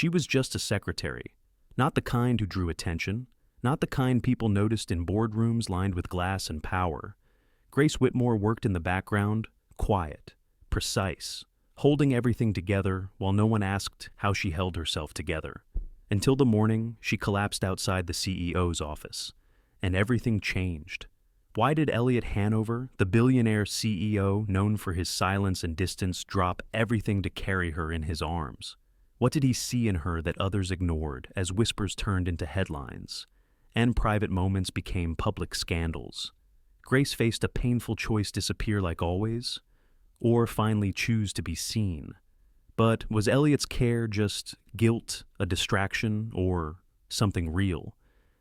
She was just a secretary, not the kind who drew attention, not the kind people noticed in boardrooms lined with glass and power. Grace Whitmore worked in the background, quiet, precise, holding everything together while no one asked how she held herself together. Until the morning she collapsed outside the CEO's office, and everything changed. Why did Elliot Hanover, the billionaire CEO known for his silence and distance, drop everything to carry her in his arms? What did he see in her that others ignored as whispers turned into headlines, and private moments became public scandals? Grace faced a painful choice: disappear like always, or finally choose to be seen. But was Elliot's care just guilt, a distraction, or something real?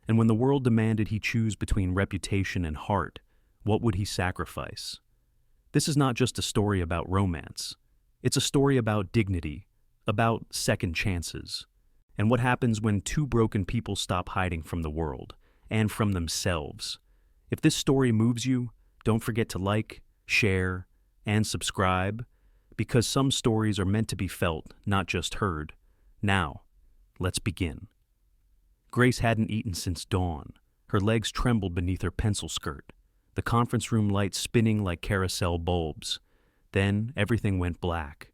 And when the world demanded he choose between reputation and heart, what would he sacrifice? This is not just a story about romance. It's a story about dignity, about second chances, and what happens when two broken people stop hiding from the world and from themselves. If this story moves you, don't forget to like, share, and subscribe, because some stories are meant to be felt, not just heard. Now, let's begin. Grace hadn't eaten since dawn. Her legs trembled beneath her pencil skirt, the conference room lights spinning like carousel bulbs. Then everything went black.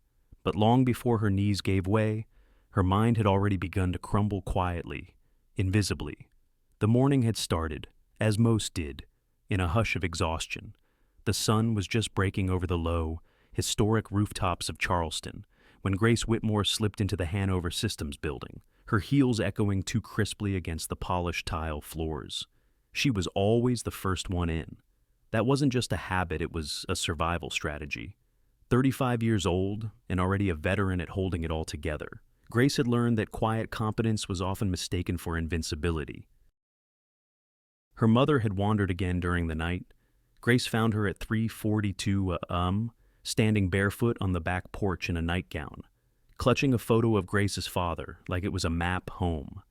But long before her knees gave way, her mind had already begun to crumble quietly, invisibly. The morning had started, as most did, in a hush of exhaustion. The sun was just breaking over the low, historic rooftops of Charleston when Grace Whitmore slipped into the Hanover Systems building, her heels echoing too crisply against the polished tile floors. She was always the first one in. That wasn't just a habit, it was a survival strategy. 35 years old, and already a veteran at holding it all together, Grace had learned that quiet competence was often mistaken for invincibility. Her mother had wandered again during the night. Grace found her at 3:42 a.m., standing barefoot on the back porch in a nightgown, clutching a photo of Grace's father like it was a map home.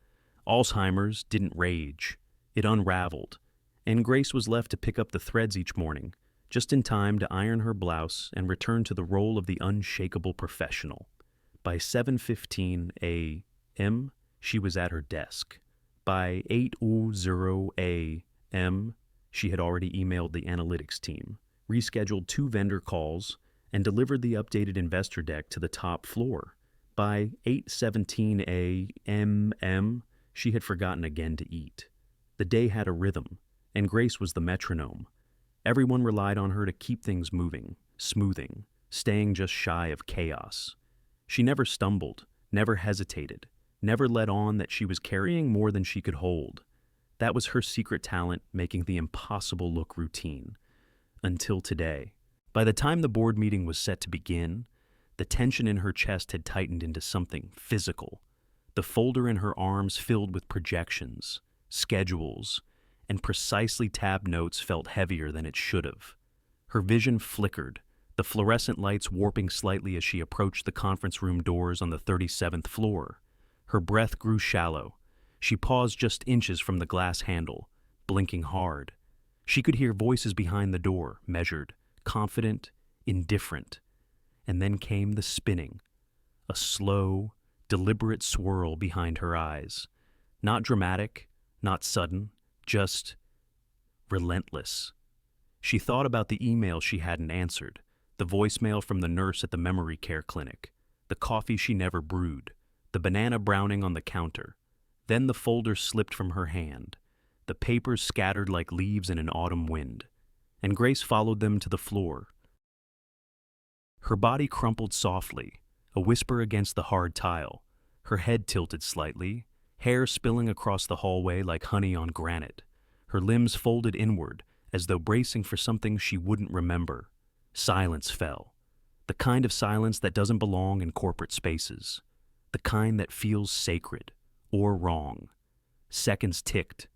Alzheimer's didn't rage. It unraveled, and Grace was left to pick up the threads each morning, just in time to iron her blouse and return to the role of the unshakable professional. By 7:15 a.m., she was at her desk. By 8:00 a.m., she had already emailed the analytics team, rescheduled 2 vendor calls, and delivered the updated investor deck to the top floor. By 8:17 a.m., she had forgotten again to eat. The day had a rhythm, and Grace was the metronome. Everyone relied on her to keep things moving, smoothing, staying just shy of chaos. She never stumbled, never hesitated, never let on that she was carrying more than she could hold. That was her secret talent, making the impossible look routine. Until today. By the time the board meeting was set to begin, the tension in her chest had tightened into something physical. The folder in her arms filled with projections, schedules, and precisely tabbed notes felt heavier than it should have. Her vision flickered, the fluorescent lights warping slightly as she approached the conference room doors on the 37th floor. Her breath grew shallow. She paused just inches from the glass handle, blinking hard. She could hear voices behind the door, measured, confident, indifferent. And then came the spinning, a slow, deliberate swirl behind her eyes. Not dramatic, not sudden, just relentless. She thought about the email she hadn't answered, the voicemail from the nurse at the memory care clinic, the coffee she never brewed, the banana browning on the counter. Then the folder slipped from her hand, the papers scattered like leaves in an autumn wind, and Grace followed them to the floor. Her body crumpled softly, a whisper against the hard tile, her head tilted slightly, hair spilling across the hallway like honey on granite, her limbs folded inward as though bracing for something she wouldn't remember. Silence fell, the kind of silence that doesn't belong in corporate spaces, the kind that feels sacred or wrong. Seconds ticked.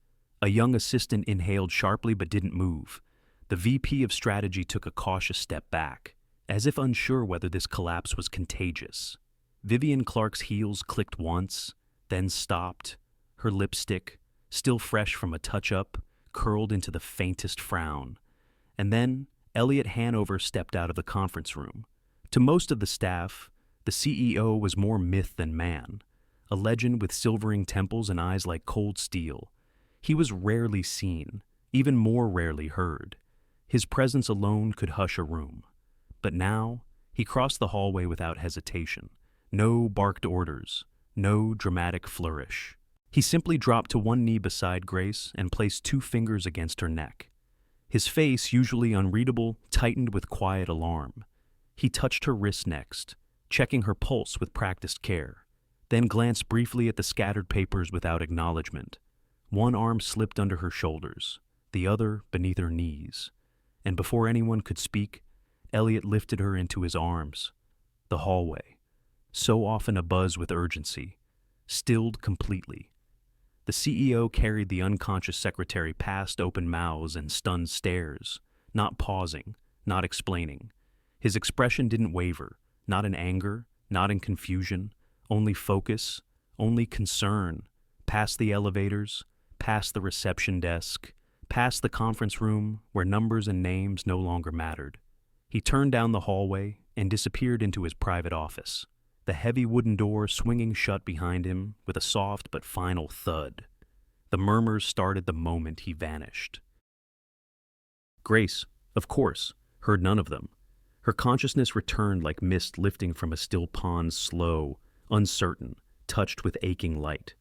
A young assistant inhaled sharply but didn't move. The VP of strategy took a cautious step back, as if unsure whether this collapse was contagious. Vivian Clark's heels clicked once, then stopped. Her lipstick, still fresh from a touch-up, curled into the faintest frown. And then Elliot Hanover stepped out of the conference room. To most of the staff, the CEO was more myth than man, a legend with silvering temples and eyes like cold steel. He was rarely seen, even more rarely heard. His presence alone could hush a room. But now, he crossed the hallway without hesitation. No barked orders, no dramatic flourish. He simply dropped to one knee beside Grace and placed 2 fingers against her neck. His face, usually unreadable, tightened with quiet alarm. He touched her wrist next, checking her pulse with practiced care, then glanced briefly at the scattered papers without acknowledgement. One arm slipped under her shoulders, the other beneath her knees. And before anyone could speak, Elliot lifted her into his arms. The hallway, so often abuzz with urgency, stilled completely. The CEO carried the unconscious secretary past open mouths and stunned stares, not pausing, not explaining. His expression didn't waver, not in anger, not in confusion, only focus, only concern, past the elevators, past the reception desk, past the conference room where numbers and names no longer mattered. He turned down the hallway and disappeared into his private office, the heavy wooden door swinging shut behind him with a soft but final thud. The murmurs started the moment he vanished. Grace, of course, heard none of them. Her consciousness returned like mist lifting from a still pond, slow, uncertain, touched with aching light.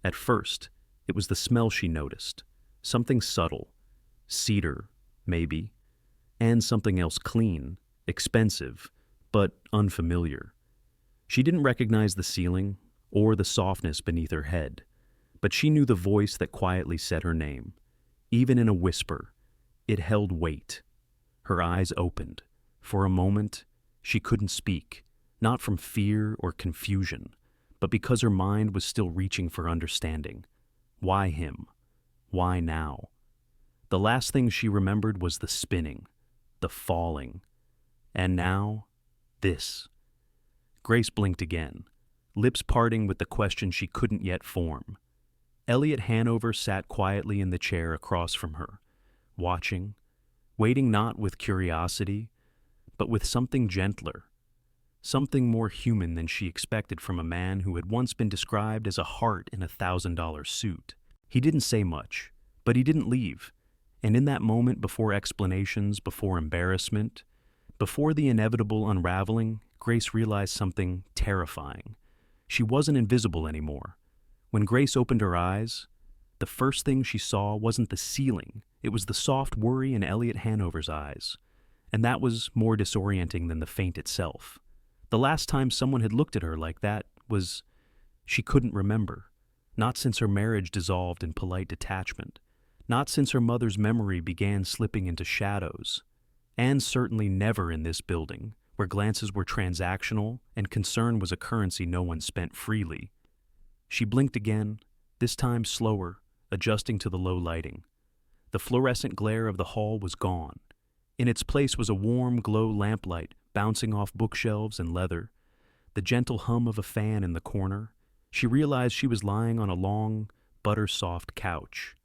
At first, it was the smell she noticed, something subtle, cedar, maybe, and something else clean, expensive, but unfamiliar. She didn't recognize the ceiling or the softness beneath her head, but she knew the voice that quietly said her name. Even in a whisper, it held weight. Her eyes opened. For a moment, she couldn't speak, not from fear or confusion, but because her mind was still reaching for understanding. Why him? Why now? The last thing she remembered was the spinning, the falling. And now, this. Grace blinked again, lips parting with the question she couldn't yet form. Elliot Hanover sat quietly in the chair across from her, watching, waiting not with curiosity, but with something gentler, something more human than she expected from a man who had once been described as a heart in a $1,000 suit. He didn't say much, but he didn't leave, and in that moment before explanations, before embarrassment, before the inevitable unraveling, Grace realized something terrifying. She wasn't invisible anymore. When Grace opened her eyes, the first thing she saw wasn't the ceiling, it was the soft worry in Elliot Hanover's eyes. And that was more disorienting than the faint itself. The last time someone had looked at her like that was, she couldn't remember. Not since her marriage dissolved in polite detachment. Not since her mother's memory began slipping into shadows. And certainly never in this building, where glances were transactional and concern was a currency no one spent freely. She blinked again, this time slower, adjusting to the low lighting. The fluorescent glare of the hall was gone. In its place was a warm glow lamplight bouncing off bookshelves and leather, the gentle hum of a fan in the corner. She realized she was lying on a long, butter-soft couch.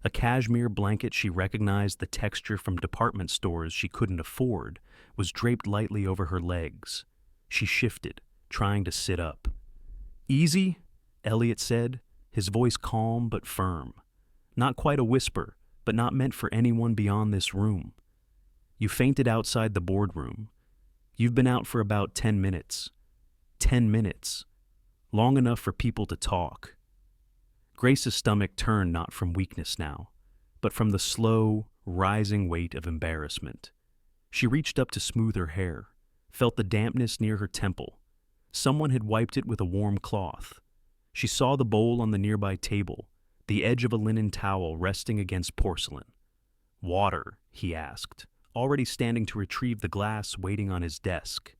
A cashmere blanket she recognized the texture from department stores she couldn't afford was draped lightly over her legs. She shifted, trying to sit up. "Easy?" Elliot said, his voice calm but firm. Not quite a whisper, but not meant for anyone beyond this room. "You fainted outside the boardroom. You've been out for about 10 minutes. 10 minutes. Long enough for people to talk." Grace's stomach turned not from weakness now, but from the slow, rising weight of embarrassment. She reached up to smooth her hair, felt the dampness near her temple. Someone had wiped it with a warm cloth. She saw the bowl on the nearby table, the edge of a linen towel resting against porcelain. "Water?" he asked, already standing to retrieve the glass waiting on his desk.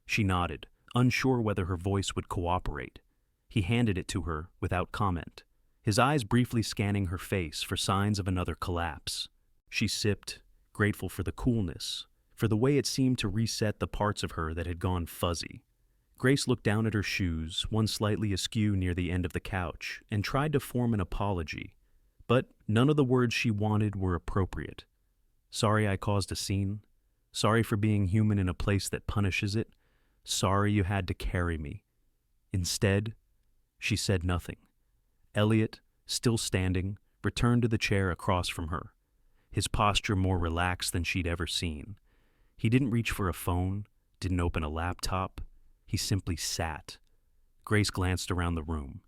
She nodded, unsure whether her voice would cooperate. He handed it to her without comment, his eyes briefly scanning her face for signs of another collapse. She sipped, grateful for the coolness, for the way it seemed to reset the parts of her that had gone fuzzy. Grace looked down at her shoes, one slightly askew near the end of the couch, and tried to form an apology. But none of the words she wanted were appropriate. "Sorry I caused a scene. Sorry for being human in a place that punishes it. Sorry you had to carry me." Instead, she said nothing. Elliot, still standing, returned to the chair across from her, his posture more relaxed than she'd ever seen. He didn't reach for a phone, didn't open a laptop. He simply sat. Grace glanced around the room.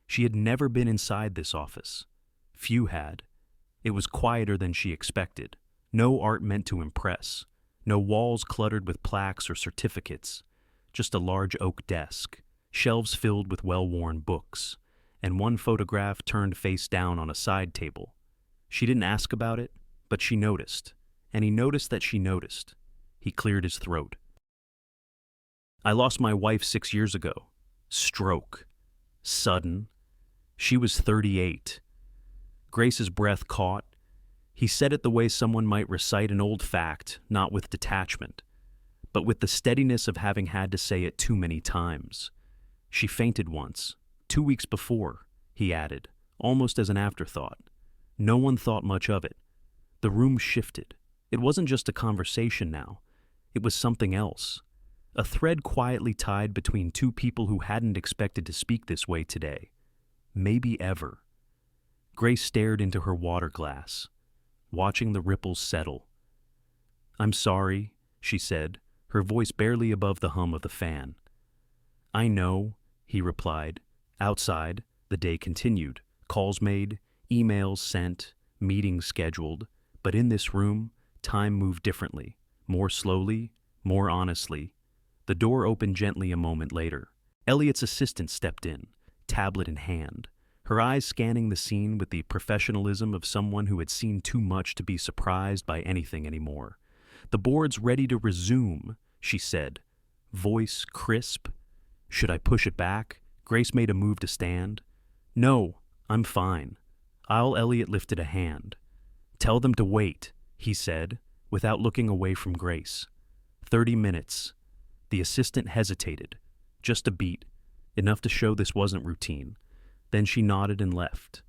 She had never been inside this office. Few had. It was quieter than she expected. No art meant to impress. No walls cluttered with plaques or certificates. Just a large oak desk, shelves filled with well-worn books, and one photograph turned face down on a side table. She didn't ask about it, but she noticed, and he noticed that she noticed. He cleared his throat. I lost my wife 6 years ago. Stroke. Sudden. She was 38. Grace's breath caught. He said it the way someone might recite an old fact, not with detachment, but with the steadiness of having had to say it too many times. She fainted once, 2 weeks before, he added, almost as an afterthought. No one thought much of it. The room shifted. It wasn't just a conversation now. It was something else. A thread quietly tied between two people who hadn't expected to speak this way today. Maybe ever. Grace stared into her water glass, watching the ripples settle. "I'm sorry," she said, her voice barely above the hum of the fan. "I know," he replied. Outside, the day continued. Calls made, emails sent, meetings scheduled. But in this room, time moved differently, more slowly, more honestly. The door opened gently a moment later. Elliot's assistant stepped in, tablet in hand, her eyes scanning the scene with the professionalism of someone who had seen too much to be surprised by anything anymore. "The board's ready to resume," she said, voice crisp. "Should I push it back?" Grace made a move to stand. "No, I'm fine." Elliot lifted a hand. "Tell them to wait," he said, without looking away from Grace. 30 minutes. The assistant hesitated. Just a beat, enough to show this wasn't routine. Then she nodded and left.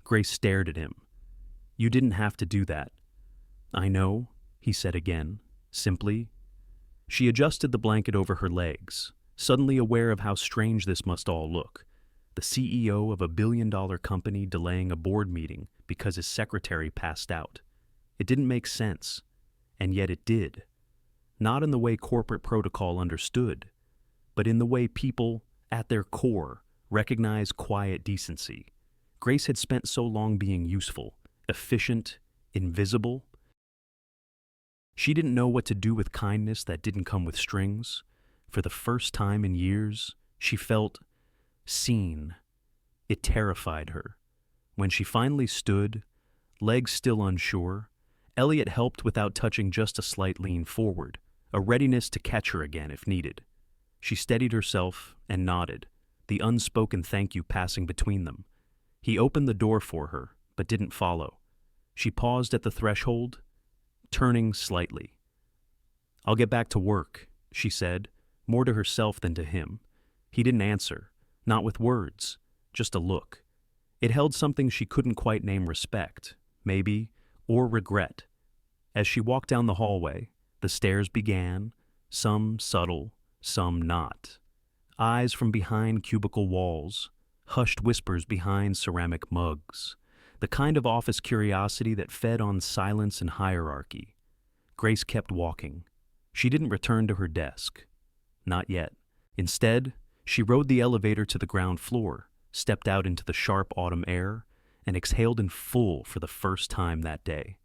Grace stared at him. "You didn't have to do that." "I know," he said again, simply. She adjusted the blanket over her legs, suddenly aware of how strange this must all look. The CEO of a billion-dollar company delaying a board meeting because his secretary passed out. It didn't make sense, and yet it did. Not in the way corporate protocol understood, but in the way people, at their core, recognize quiet decency. Grace had spent so long being useful, efficient, invisible. She didn't know what to do with kindness that didn't come with strings. For the first time in years, she felt seen. It terrified her. When she finally stood, legs still unsure, Elliot helped without touching, just a slight lean forward, a readiness to catch her again if needed. She steadied herself and nodded, the unspoken thank you passing between them. He opened the door for her, but didn't follow. She paused at the threshold, turning slightly. "I'll get back to work," she said, more to herself than to him. He didn't answer, not with words, just a look. It held something she couldn't quite name: respect, maybe, or regret. As she walked down the hallway, the stares began, some subtle, some not. Eyes from behind cubicle walls, hushed whispers behind ceramic mugs, the kind of office curiosity that fed on silence and hierarchy. Grace kept walking. She didn't return to her desk. Not yet. Instead, she rode the elevator to the ground floor, stepped out into the sharp autumn air, and exhaled in full for the first time that day.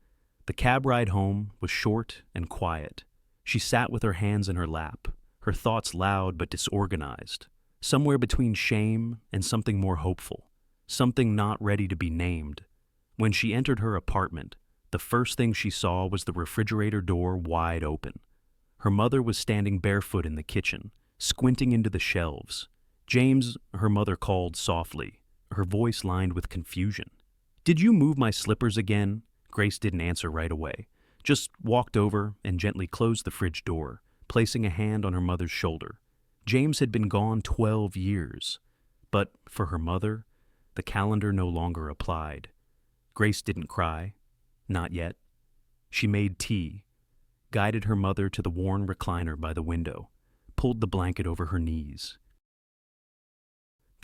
The cab ride home was short and quiet. She sat with her hands in her lap, her thoughts loud but disorganized, somewhere between shame and something more hopeful, something not ready to be named. When she entered her apartment, the first thing she saw was the refrigerator door wide open. Her mother was standing barefoot in the kitchen, squinting into the shelves. "James," her mother called softly, her voice lined with confusion. "Did you move my slippers again?" Grace didn't answer right away, just walked over and gently closed the fridge door, placing a hand on her mother's shoulder. James had been gone 12 years, but for her mother, the calendar no longer applied. Grace didn't cry, not yet. She made tea, guided her mother to the worn recliner by the window, pulled the blanket over her knees.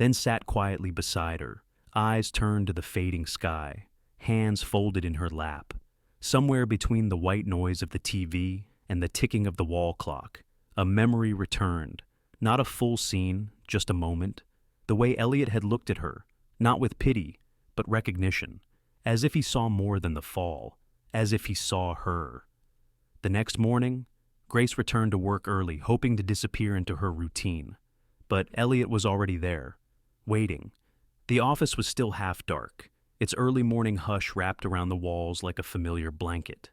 then sat quietly beside her, eyes turned to the fading sky, hands folded in her lap. Somewhere between the white noise of the TV and the ticking of the wall clock, a memory returned. Not a full scene, just a moment. The way Elliot had looked at her, not with pity, but recognition, as if he saw more than the fall, as if he saw her. The next morning, Grace returned to work early, hoping to disappear into her routine. But Elliot was already there, waiting. The office was still half dark, its early morning hush wrapped around the walls like a familiar blanket.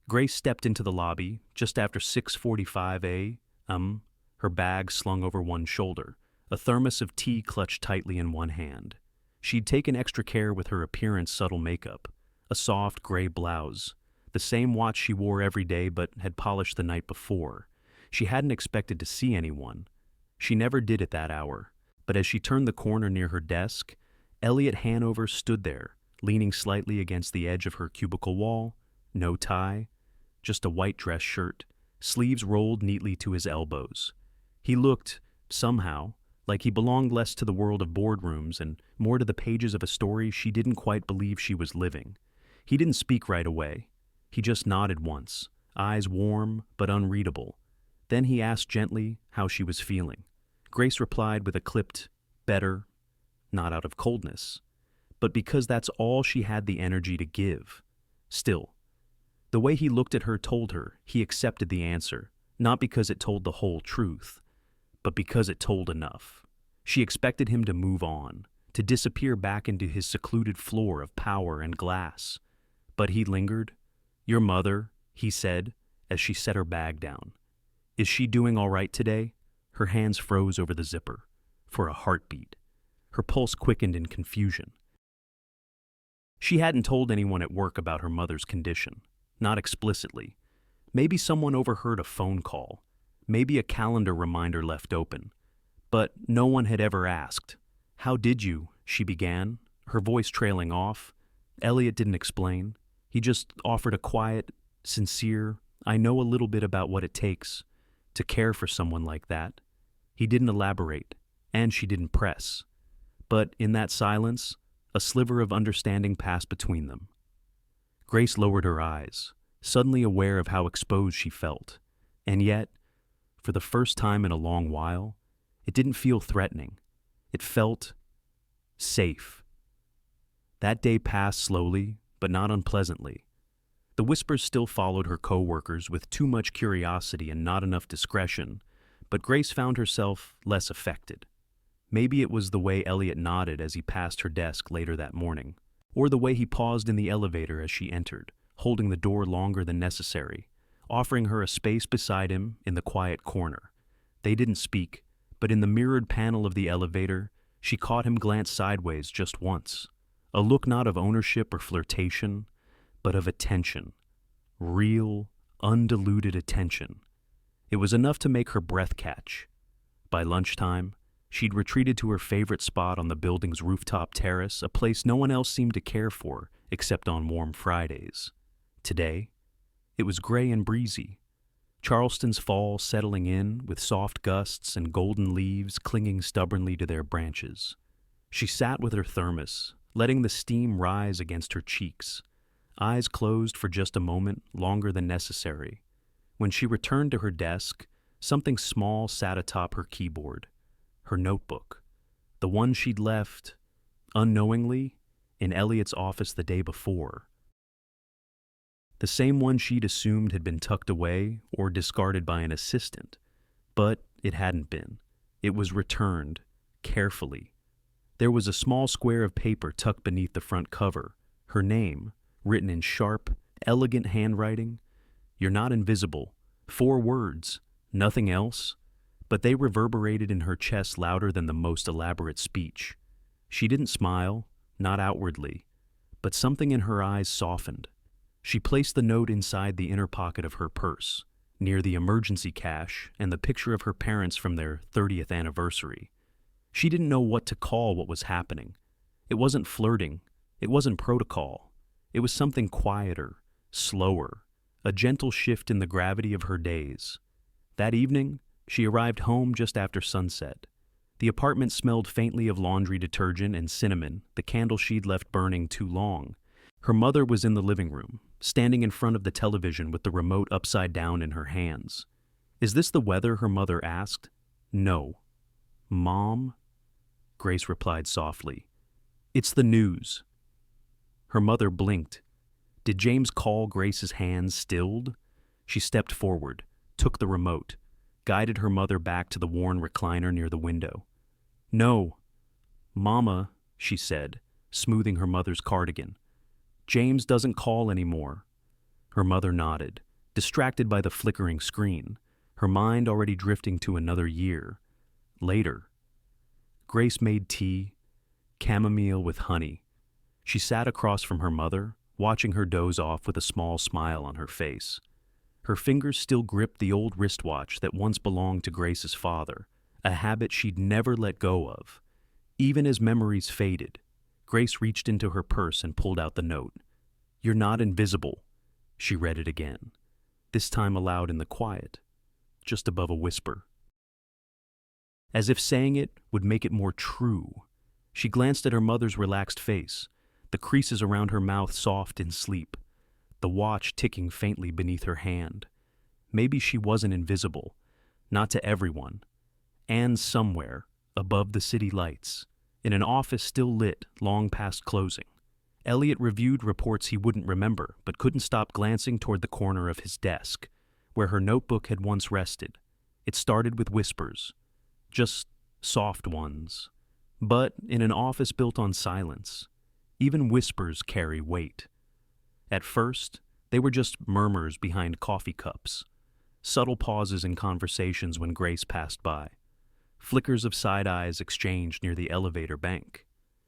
Grace stepped into the lobby just after 6:45 a.m., her bag slung over one shoulder, a thermos of tea clutched tightly in one hand. She'd taken extra care with her appearance, subtle makeup, a soft gray blouse, the same watch she wore every day but had polished the night before. She hadn't expected to see anyone. She never did at that hour, but as she turned the corner near her desk, Elliot Hanover stood there, leaning slightly against the edge of her cubicle wall, no tie, just a white dress shirt, sleeves rolled neatly to his elbows. He looked, somehow, like he belonged less to the world of boardrooms and more to the pages of a story she didn't quite believe she was living. He didn't speak right away. He just nodded once, eyes warm but unreadable. Then he asked gently how she was feeling. Grace replied with a clipped, better, not out of coldness, but because that's all she had the energy to give. Still, the way he looked at her told her he accepted the answer, not because it told the whole truth, but because it told enough. She expected him to move on, to disappear back into his secluded floor of power and glass. But he lingered. "Your mother," he said, as she set her bag down. "Is she doing all right today?" Her hands froze over the zipper, for a heartbeat. Her pulse quickened in confusion. She hadn't told anyone at work about her mother's condition, not explicitly. Maybe someone overheard a phone call, maybe a calendar reminder left open. But no one had ever asked. "How did you?" she began, her voice trailing off. Elliot didn't explain. He just offered a quiet, sincere, "I know a little bit about what it takes to care for someone like that." He didn't elaborate, and she didn't press. But in that silence, a sliver of understanding passed between them. Grace lowered her eyes, suddenly aware of how exposed she felt. And yet, for the first time in a long while, it didn't feel threatening. It felt safe. That day passed slowly, but not unpleasantly. The whispers still followed her co-workers with too much curiosity and not enough discretion, but Grace found herself less affected. Maybe it was the way Elliot nodded as he passed her desk later that morning, or the way he paused in the elevator as she entered, holding the door longer than necessary, offering her a space beside him in the quiet corner. They didn't speak, but in the mirrored panel of the elevator, she caught him glance sideways just once. A look not of ownership or flirtation, but of attention. Real, undiluted attention. It was enough to make her breath catch. By lunchtime, she'd retreated to her favorite spot on the building's rooftop terrace, a place no one else seemed to care for except on warm Fridays. Today, it was gray and breezy. Charleston's fall settling in with soft gusts and golden leaves clinging stubbornly to their branches. She sat with her thermos, letting the steam rise against her cheeks, eyes closed for just a moment longer than necessary. When she returned to her desk, something small sat atop her keyboard. Her notebook, the one she'd left, unknowingly, in Elliot's office the day before. The same one she'd assumed had been tucked away or discarded by an assistant. But it hadn't been. It was returned, carefully. There was a small square of paper tucked beneath the front cover, her name, written in sharp, elegant handwriting. "You're not invisible." 4 words, nothing else. But they reverberated in her chest louder than the most elaborate speech. She didn't smile, not outwardly, but something in her eyes softened. She placed the note inside the inner pocket of her purse, near the emergency cash and the picture of her parents from their 30th anniversary. She didn't know what to call what was happening. It wasn't flirting. It wasn't protocol. It was something quieter, slower, a gentle shift in the gravity of her days. That evening, she arrived home just after sunset. The apartment smelled faintly of laundry detergent and cinnamon, the candle she'd left burning too long. Her mother was in the living room, standing in front of the television with the remote upside down in her hands. "Is this the weather?" her mother asked. "No." "Mom?" Grace replied softly. "It's the news." Her mother blinked. Did James call Grace's hands stilled? She stepped forward, took the remote, guided her mother back to the worn recliner near the window. "No. Mama," she said, smoothing her mother's cardigan. "James doesn't call anymore." Her mother nodded, distracted by the flickering screen, her mind already drifting to another year. Later. Grace made tea, chamomile with honey. She sat across from her mother, watching her doze off with a small smile on her face. Her fingers still gripped the old wristwatch that once belonged to Grace's father, a habit she'd never let go of. Even as memories faded, Grace reached into her purse and pulled out the note. "You're not invisible." She read it again, this time aloud in the quiet, just above a whisper. As if saying it would make it more true, she glanced at her mother's relaxed face, the creases around her mouth soft in sleep, the watch ticking faintly beneath her hand. Maybe she wasn't invisible, not to everyone. And somewhere, above the city lights, in an office still lit long past closing, Elliot reviewed reports he wouldn't remember but couldn't stop glancing toward the corner of his desk, where her notebook had once rested. It started with whispers, just soft ones. But in an office built on silence, even whispers carry weight. At first, they were just murmurs behind coffee cups, subtle pauses in conversations when Grace passed by, flickers of side eyes exchanged near the elevator bank.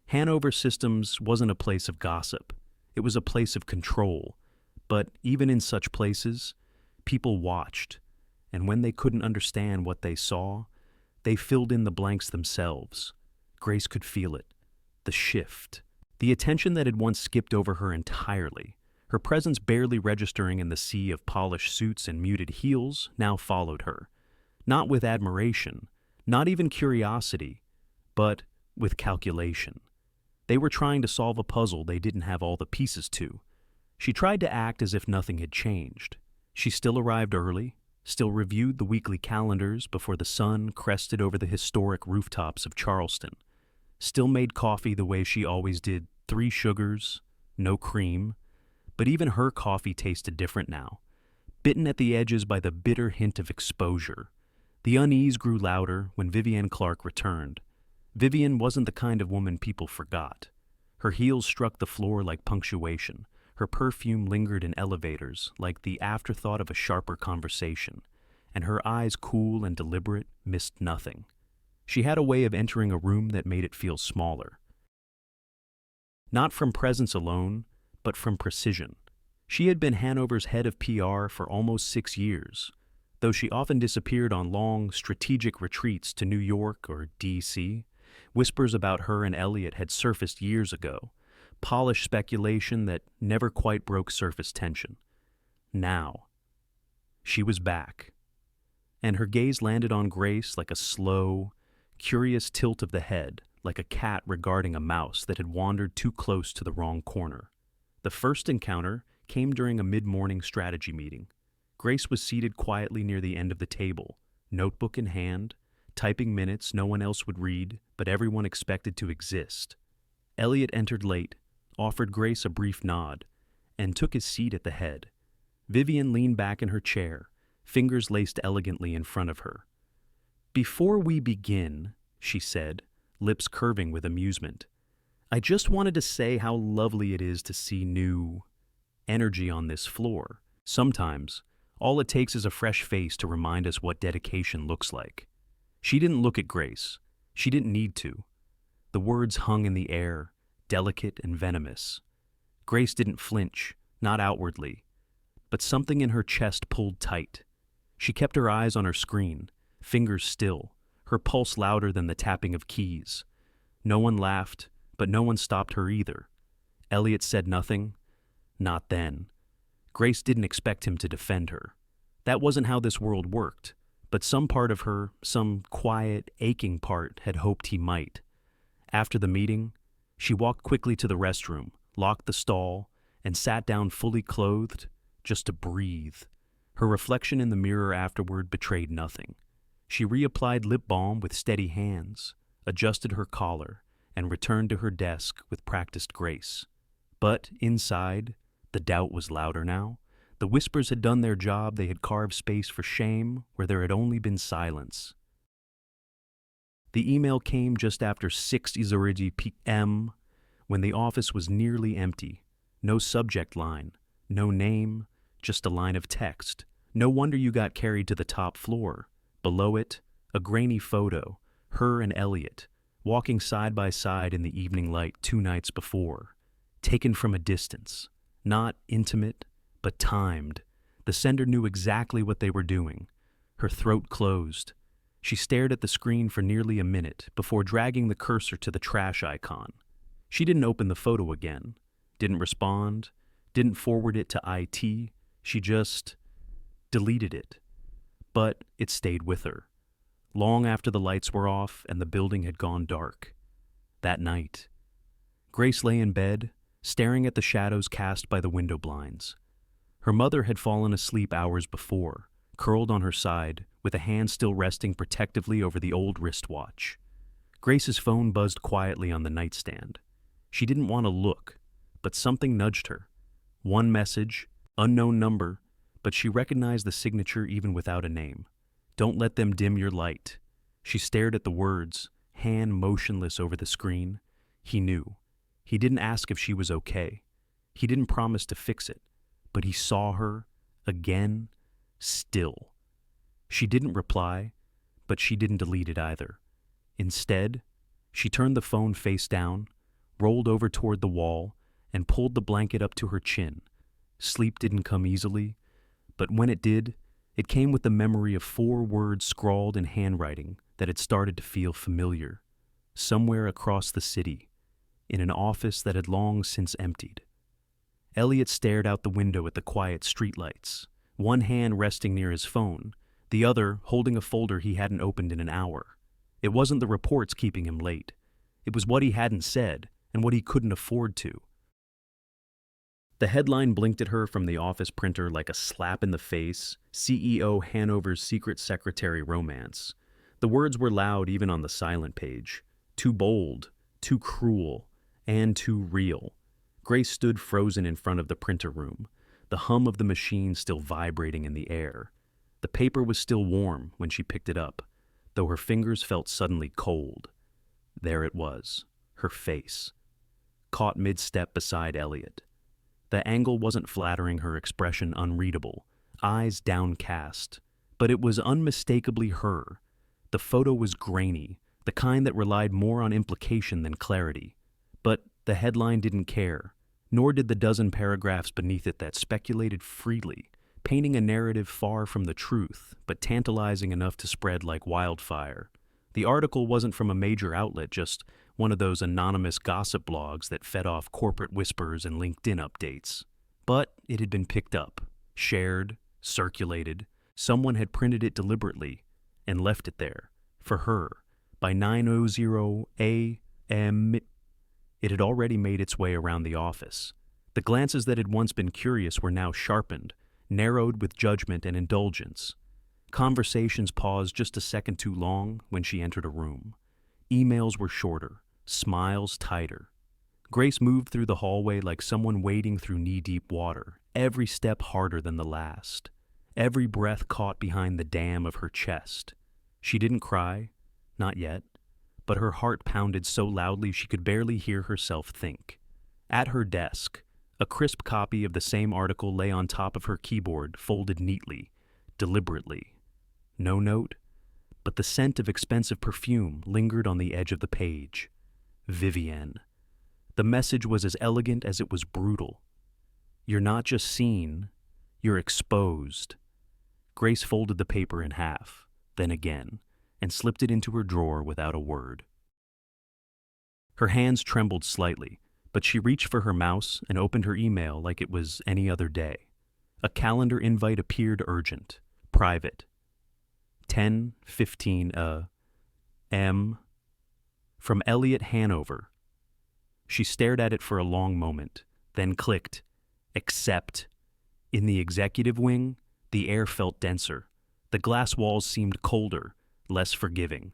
Hanover Systems wasn't a place of gossip. It was a place of control. But even in such places, people watched, and when they couldn't understand what they saw, they filled in the blanks themselves. Grace could feel it, the shift, the attention that had once skipped over her entirely. Her presence barely registering in the sea of polished suits and muted heels now followed her, not with admiration, not even curiosity, but with calculation. They were trying to solve a puzzle they didn't have all the pieces to. She tried to act as if nothing had changed. She still arrived early, still reviewed the weekly calendars before the sun crested over the historic rooftops of Charleston, still made coffee the way she always did, 3 sugars, no cream. But even her coffee tasted different now, bitten at the edges by the bitter hint of exposure. The unease grew louder when Vivienne Clark returned. Vivienne wasn't the kind of woman people forgot. Her heels struck the floor like punctuation. Her perfume lingered in elevators like the afterthought of a sharper conversation, and her eyes, cool and deliberate, missed nothing. She had a way of entering a room that made it feel smaller. Not from presence alone, but from precision. She had been Hanover's head of PR for almost 6 years, though she often disappeared on long, strategic retreats to New York or D.C. Whispers about her and Elliot had surfaced years ago, polished speculation that never quite broke surface tension. Now, she was back, and her gaze landed on Grace like a slow, curious tilt of the head, like a cat regarding a mouse that had wandered too close to the wrong corner. The first encounter came during a mid-morning strategy meeting. Grace was seated quietly near the end of the table, notebook in hand, typing minutes no one else would read, but everyone expected to exist. Elliot entered late, offered Grace a brief nod, and took his seat at the head. Vivienne leaned back in her chair, fingers laced elegantly in front of her. "Before we begin," she said, lips curving with amusement, "I just wanted to say how lovely it is to see new energy on this floor. Sometimes, all it takes is a fresh face to remind us what dedication looks like." She didn't look at Grace. She didn't need to. The words hung in the air, delicate and venomous. Grace didn't flinch, not outwardly, but something in her chest pulled tight. She kept her eyes on her screen, fingers still, her pulse louder than the tapping of keys. No one laughed, but no one stopped her either. Elliot said nothing. Not then. Grace didn't expect him to defend her. That wasn't how this world worked. but some part of her, some quiet, aching part, had hoped he might. After the meeting, she walked quickly to the restroom, locked the stall, and sat down fully clothed, just to breathe. Her reflection in the mirror afterward betrayed nothing. She reapplied lip balm with steady hands, adjusted her collar, and returned to her desk with practiced grace. But inside, the doubt was louder now. The whispers had done their job. They had carved space for shame where there had only been silence. The email came just after 6:30 p.m., when the office was nearly empty. No subject line, no name, just a line of text. No wonder you got carried to the top floor. Below it, a grainy photo, her and Elliot, walking side by side in the evening light 2 nights before. Taken from a distance, not intimate, but timed. The sender knew exactly what they were doing. Her throat closed. She stared at the screen for nearly a minute before dragging the cursor to the trash icon. She didn't open the photo again, didn't respond, didn't forward it to IT. She just deleted it. But it stayed with her, long after the lights were off and the building had gone dark. That night, Grace lay in bed, staring at the shadows cast by the window blinds. Her mother had fallen asleep hours before, curled on her side, with a hand still resting protectively over the old wristwatch. Grace's phone buzzed quietly on the nightstand. She didn't want to look, but something nudged her. One message, unknown number, but she recognized the signature even without a name. Don't let them dim your light. She stared at the words, hand motionless over the screen. He knew. He didn't ask if she was okay. He didn't promise to fix it, but he saw her, again, still. She didn't reply, but she didn't delete it either. Instead, she turned the phone face down, rolled over toward the wall, and pulled the blanket up to her chin. Sleep didn't come easily, but when it did, it came with the memory of 4 words scrawled in handwriting that had started to feel familiar. Somewhere across the city, in an office that had long since emptied. Elliot stared out the window at the quiet streetlights, one hand resting near his phone, the other holding a folder he hadn't opened in an hour. It wasn't the reports keeping him late. It was what he hadn't said and what he couldn't afford to. The headline blinked at her from the office printer like a slap in the face, CEO Hanover's secret secretary romance. The words were loud even on the silent page. Too bold, too cruel, and too real. Grace stood frozen in front of the printer room, the hum of the machine still vibrating in the air. The paper was still warm when she picked it up, though her fingers felt suddenly cold. There it was, her face, caught mid-step beside Elliot. The angle wasn't flattering, her expression unreadable, eyes downcast, but it was unmistakably her. The photo was grainy, the kind that relied more on implication than clarity. But the headline didn't care, nor did the dozen paragraphs beneath it that speculated freely, painting a narrative far from the truth, but tantalizing enough to spread like wildfire. The article wasn't from a major outlet, just one of those anonymous gossip blogs that fed off corporate whispers and LinkedIn updates. But it had been picked up, shared, circulated. Someone had printed it deliberately and left it there, for her, by 9:00 a.m. It had already made its way around the office. The glances that had once been curious were now sharpened, narrowed with judgment and indulgence. Conversations paused just a second too long when she entered a room. Emails were shorter, smiles tighter. Grace moved through the hallway like someone wading through knee-deep water, every step harder than the last, every breath caught behind the dam of her chest. She didn't cry, not yet, but her heart pounded so loudly she could barely hear herself think. At her desk, a crisp copy of the same article lay on top of her keyboard, folded neatly, deliberately. No note, but the scent of expensive perfume lingered on the edge of the page. Vivienne. The message was as elegant as it was brutal. You're not just seen, you're exposed. Grace folded the paper in half, then again, and slipped it into her drawer without a word. Her hands trembled slightly, but she reached for her mouse and opened her email like it was any other day. A calendar invite appeared urgent, private. 10:15 M. From Elliot Hanover. She stared at it for a long moment, then clicked, accept. In the executive wing, the air felt denser. The glass walls seemed colder, less forgiving.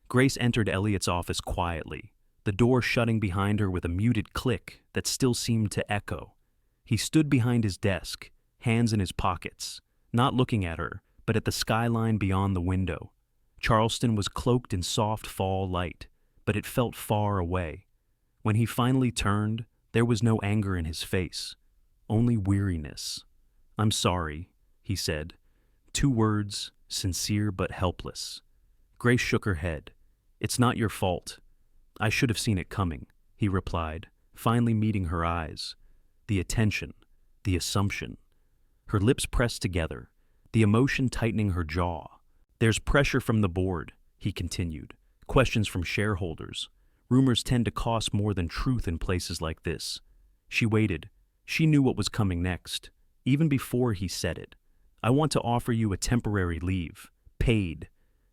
Grace entered Elliot's office quietly, the door shutting behind her with a muted click that still seemed to echo. He stood behind his desk, hands in his pockets, not looking at her, but at the skyline beyond the window. Charleston was cloaked in soft fall light, but it felt far away. When he finally turned, there was no anger in his face, only weariness. "I'm sorry," he said. 2 words, sincere but helpless. Grace shook her head. "It's not your fault. I should have seen it coming," he replied, finally meeting her eyes. The attention, the assumption. Her lips pressed together, the emotion tightening her jaw. "There's pressure from the board," he continued. "Questions from shareholders. Rumors tend to cost more than truth in places like this." She waited. She knew what was coming next, even before he said it. "I want to offer you a temporary leave, paid,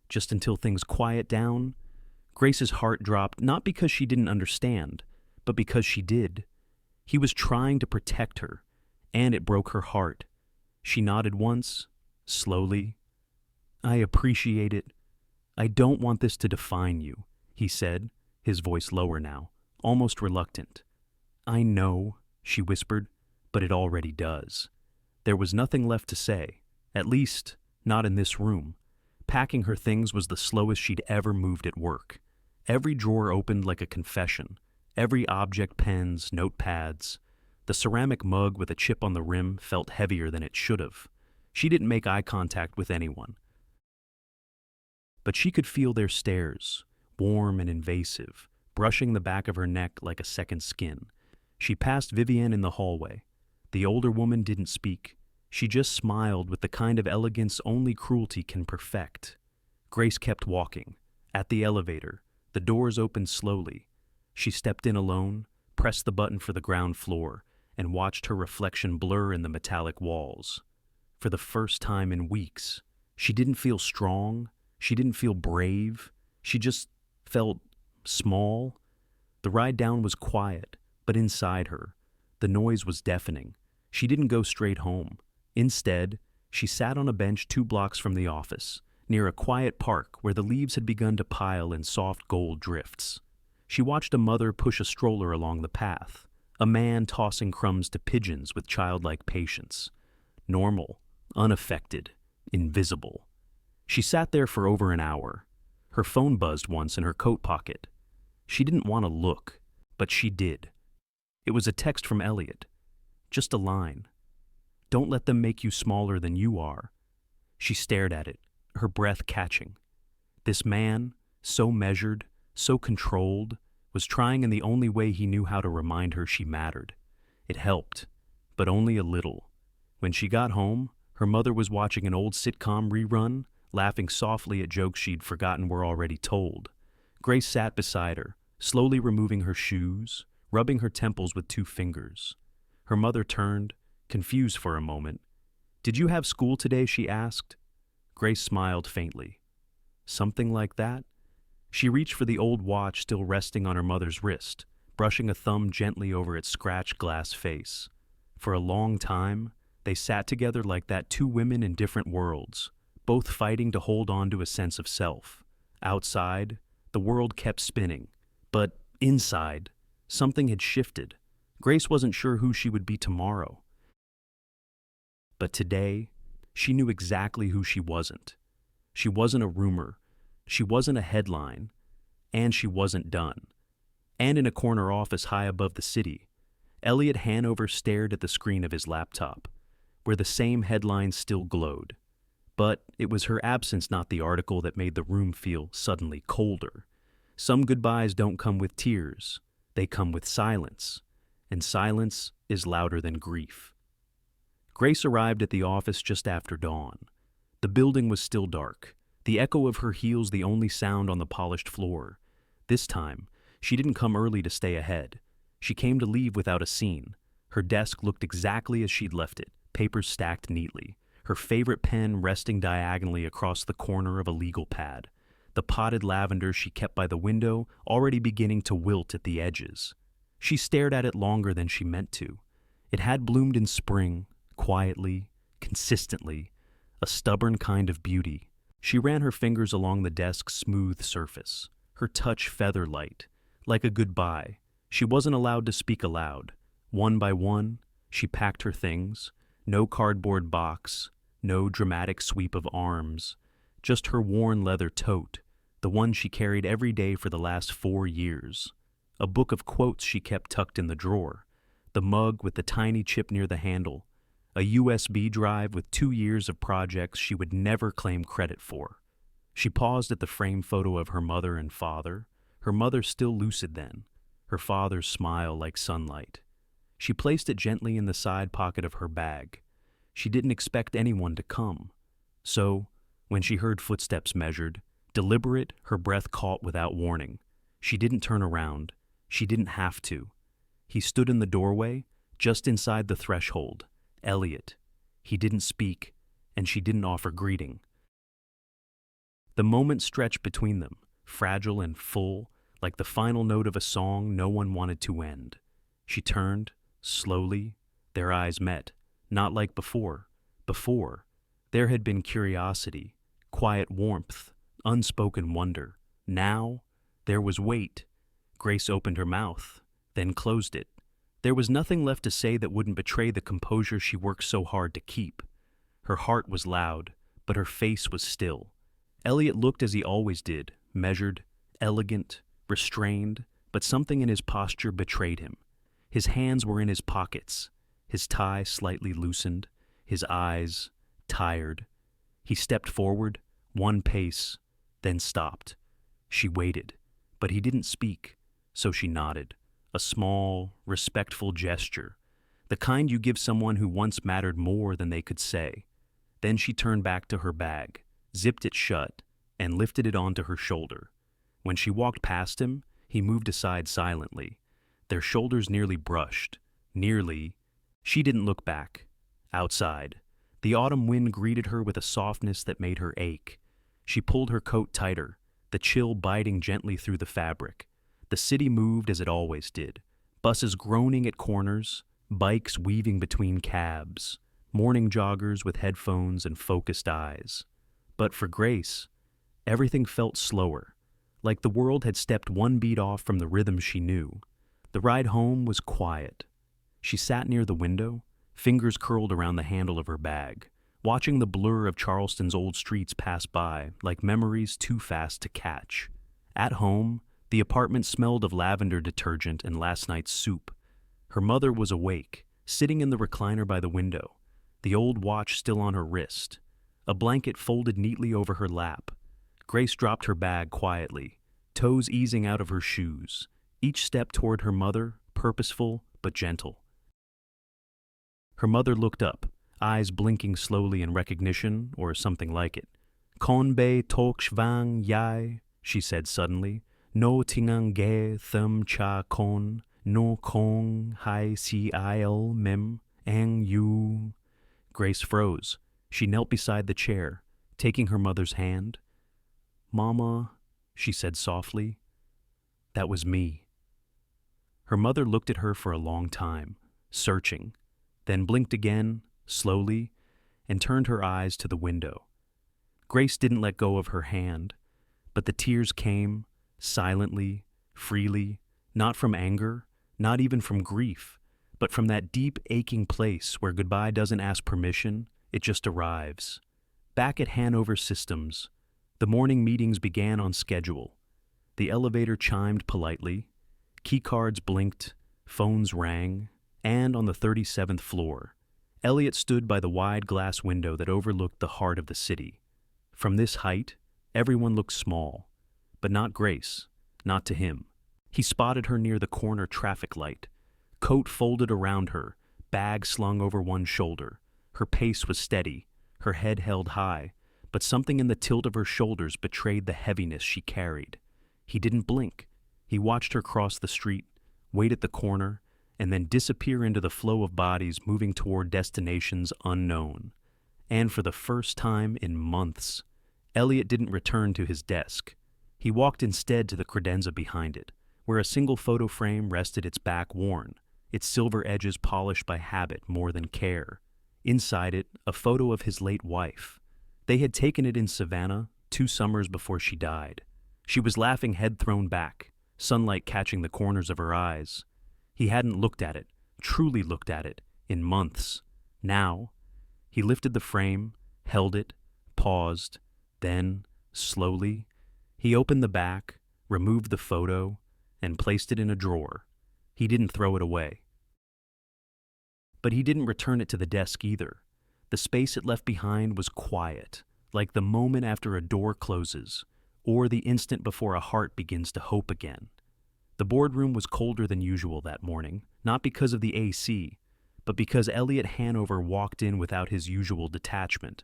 just until things quiet down." Grace's heart dropped, not because she didn't understand, but because she did. He was trying to protect her, and it broke her heart. She nodded once, slowly. "I appreciate it. I don't want this to define you," he said, his voice lower now, almost reluctant. "I know," she whispered, "but it already does." There was nothing left to say, at least, not in this room. Packing her things was the slowest she'd ever moved at work. Every drawer opened like a confession, every object pens, notepads. The ceramic mug with a chip on the rim felt heavier than it should have. She didn't make eye contact with anyone, but she could feel their stares, warm and invasive, brushing the back of her neck like a second skin. She passed Vivienne in the hallway. The older woman didn't speak. She just smiled with the kind of elegance only cruelty can perfect. Grace kept walking. At the elevator, the doors opened slowly. She stepped in alone, pressed the button for the ground floor, and watched her reflection blur in the metallic walls. For the first time in weeks, she didn't feel strong. She didn't feel brave. She just felt small. The ride down was quiet, but inside her, the noise was deafening. She didn't go straight home. Instead, she sat on a bench 2 blocks from the office, near a quiet park where the leaves had begun to pile in soft gold drifts. She watched a mother push a stroller along the path, a man tossing crumbs to pigeons with childlike patience. Normal, unaffected, invisible. She sat there for over an hour. Her phone buzzed once in her coat pocket. She didn't want to look, but she did. It was a text from Elliot. Just a line. "Don't let them make you smaller than you are." She stared at it, her breath catching. This man, so measured, so controlled, was trying in the only way he knew how to remind her she mattered. It helped, but only a little. When she got home, her mother was watching an old sitcom rerun, laughing softly at jokes she'd forgotten were already told. Grace sat beside her, slowly removing her shoes, rubbing her temples with 2 fingers. Her mother turned, confused for a moment. "Did you have school today?" she asked. Grace smiled faintly. "Something like that?" She reached for the old watch still resting on her mother's wrist, brushing a thumb gently over its scratched glass face. For a long time, they sat together like that 2 women in different worlds, both fighting to hold on to a sense of self. Outside, the world kept spinning, but inside, something had shifted. Grace wasn't sure who she would be tomorrow. But today, she knew exactly who she wasn't. She wasn't a rumor. She wasn't a headline. And she wasn't done. And in a corner office high above the city, Elliot Hanover stared at the screen of his laptop, where the same headlines still glowed. But it was her absence, not the article, that made the room feel suddenly colder. Some goodbyes don't come with tears. They come with silence. And silence is louder than grief. Grace arrived at the office just after dawn. The building was still dark, the echo of her heels the only sound on the polished floor. This time, she didn't come early to stay ahead. She came to leave without a scene. Her desk looked exactly as she'd left it, papers stacked neatly. her favorite pen resting diagonally across the corner of a legal pad, the potted lavender she kept by the window already beginning to wilt at the edges. She stared at it longer than she meant to. It had bloomed in spring, quietly, consistently, a stubborn kind of beauty. She ran her fingers along the desk's smooth surface, her touch feather-light, like a goodbye. She wasn't allowed to speak aloud. One by one, she packed her things. No cardboard box, no dramatic sweep of arms, just her worn leather tote, the one she carried every day for the last 4 years. A book of quotes she kept tucked in the drawer, the mug with the tiny chip near the handle, a USB drive with 2 years of projects she would never claim credit for. She paused at the framed photo of her mother and father, her mother still lucid then, her father's smile like sunlight. She placed it gently in the side pocket of her bag. She didn't expect anyone to come. So, when she heard footsteps measured, deliberate, her breath caught without warning, she didn't turn around. She didn't have to. He stood in the doorway, just inside the threshold. Elliot. He didn't speak, and she didn't offer greeting. The moment stretched between them, fragile and full, like the final note of a song no one wanted to end. She turned, slowly. Their eyes met, not like before. Before, there had been curiosity, quiet warmth, unspoken wonder. Now, there was weight. Grace opened her mouth, then closed it. There was nothing left to say that wouldn't betray the composure she worked so hard to keep. Her heart was loud, but her face was still. Elliot looked as he always did, measured, elegant, restrained, but something in his posture betrayed him. His hands were in his pockets, his tie slightly loosened, his eyes tired. He stepped forward, 1 pace, then stopped. She waited, but he didn't speak, so she nodded. A small, respectful gesture, the kind you give someone who once mattered more than they could say. Then she turned back to her bag, zipped it shut, and lifted it onto her shoulder. When she walked past him, he moved aside silently. Their shoulders nearly brushed. Nearly. She didn't look back. Outside, the autumn wind greeted her with a softness that made her ache. She pulled her coat tighter, the chill biting gently through the fabric. The city moved as it always did. Buses groaning at corners, bikes weaving between cabs, morning joggers with headphones and focused eyes. But for Grace, everything felt slower, like the world had stepped 1 beat off from the rhythm she knew. The ride home was quiet. She sat near the window, fingers curled around the handle of her bag, watching the blur of Charleston's old streets pass by like memories too fast to catch. At home, the apartment smelled of lavender detergent and last night's soup. Her mother was awake, sitting in the recliner by the window, the old watch still on her wrist, a blanket folded neatly over her lap. Grace dropped her bag quietly, toes easing out of her shoes, each step toward her mother, purposeful but gentle. Her mother looked up, eyes blinking slowly in recognition or something like it. "Konbe tok shvang yai," she said suddenly. "No tingang ge them cha kon, no kong hai si il mem ang yu." Grace froze. She knelt beside the chair, taking her mother's hand. "Mama," she said softly, "that was me." Her mother looked at her for a long time, searching, then blinked again, slowly, and turned her eyes to the window. Grace didn't let go of her hand, but the tears came, silently, freely, not from anger, not even from grief, but from that deep, aching place where goodbye doesn't ask permission, it just arrives. Back at Hanover Systems, the morning meetings began on schedule. The elevator chimed politely, keycards blinked, phones rang, and on the 37th floor, Elliot stood by the wide glass window that overlooked the heart of the city. From this height, everyone looked small, but not Grace, not to him. He spotted her near the corner traffic light, coat folded around her, bag slung over one shoulder. Her pace was steady, her head held high, but something in the tilt of her shoulders betrayed the heaviness she carried. He didn't blink. He watched her cross the street, wait at the corner, and then disappear into the flow of bodies moving toward destinations unknown. And for the first time in months, Elliot didn't return to his desk. He walked instead to the credenza behind it, where a single photo frame rested, its back worn, its silver edges polished by habit more than care. Inside it, a photo of his late wife. They had taken it in Savannah 2 summers before she died. She was laughing, head thrown back, sunlight catching the corners of her eyes. He hadn't looked at it, truly looked at it, in months. Now, he lifted the frame, held it, paused, then, slowly, he opened the back, removed the photo, and placed it in a drawer. He didn't throw it away. But he didn't return it to the desk either. The space it left behind was quiet, like the moment after a door closes, or the instant before a heart begins to hope again. The boardroom was colder than usual that morning, not because of the AC, but because Elliot Hanover walked in without his usual detachment.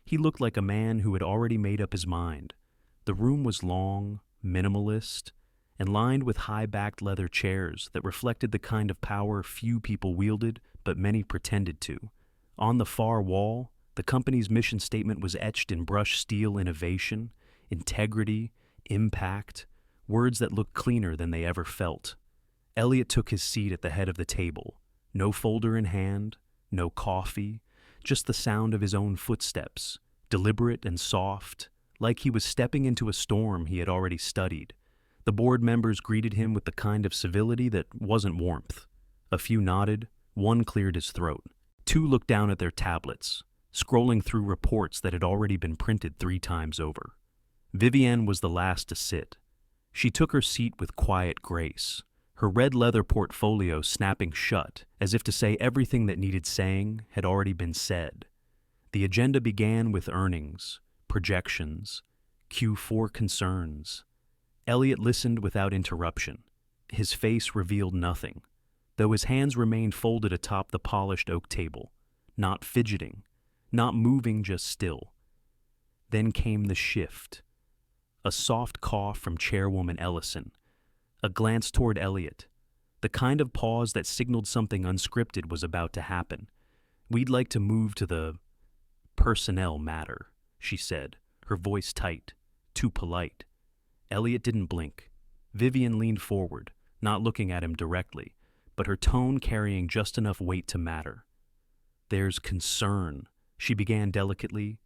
He looked like a man who had already made up his mind. The room was long, minimalist, and lined with high-backed leather chairs that reflected the kind of power few people wielded but many pretended to. On the far wall, the company's mission statement was etched in brushed steel: innovation, integrity, impact, words that looked cleaner than they ever felt. Elliot took his seat at the head of the table. No folder in hand, no coffee, just the sound of his own footsteps, deliberate and soft, like he was stepping into a storm he had already studied. The board members greeted him with the kind of civility that wasn't warmth. A few nodded, one cleared his throat. 2 looked down at their tablets, scrolling through reports that had already been printed 3 times over. Vivienne was the last to sit. She took her seat with quiet grace, her red leather portfolio snapping shut, as if to say everything that needed saying had already been said. The agenda began with earnings, projections, Q4 concerns. Elliot listened without interruption. His face revealed nothing, though his hands remained folded atop the polished oak table, not fidgeting, not moving, just still. Then came the shift. A soft cough from Chairwoman Ellison, a glance toward Elliot, the kind of pause that signaled something unscripted was about to happen. "We'd like to move to the personnel matter," she said, her voice tight, too polite. Elliot didn't blink. Vivienne leaned forward, not looking at him directly, but her tone carrying just enough weight to matter. "There's concern," she began delicately,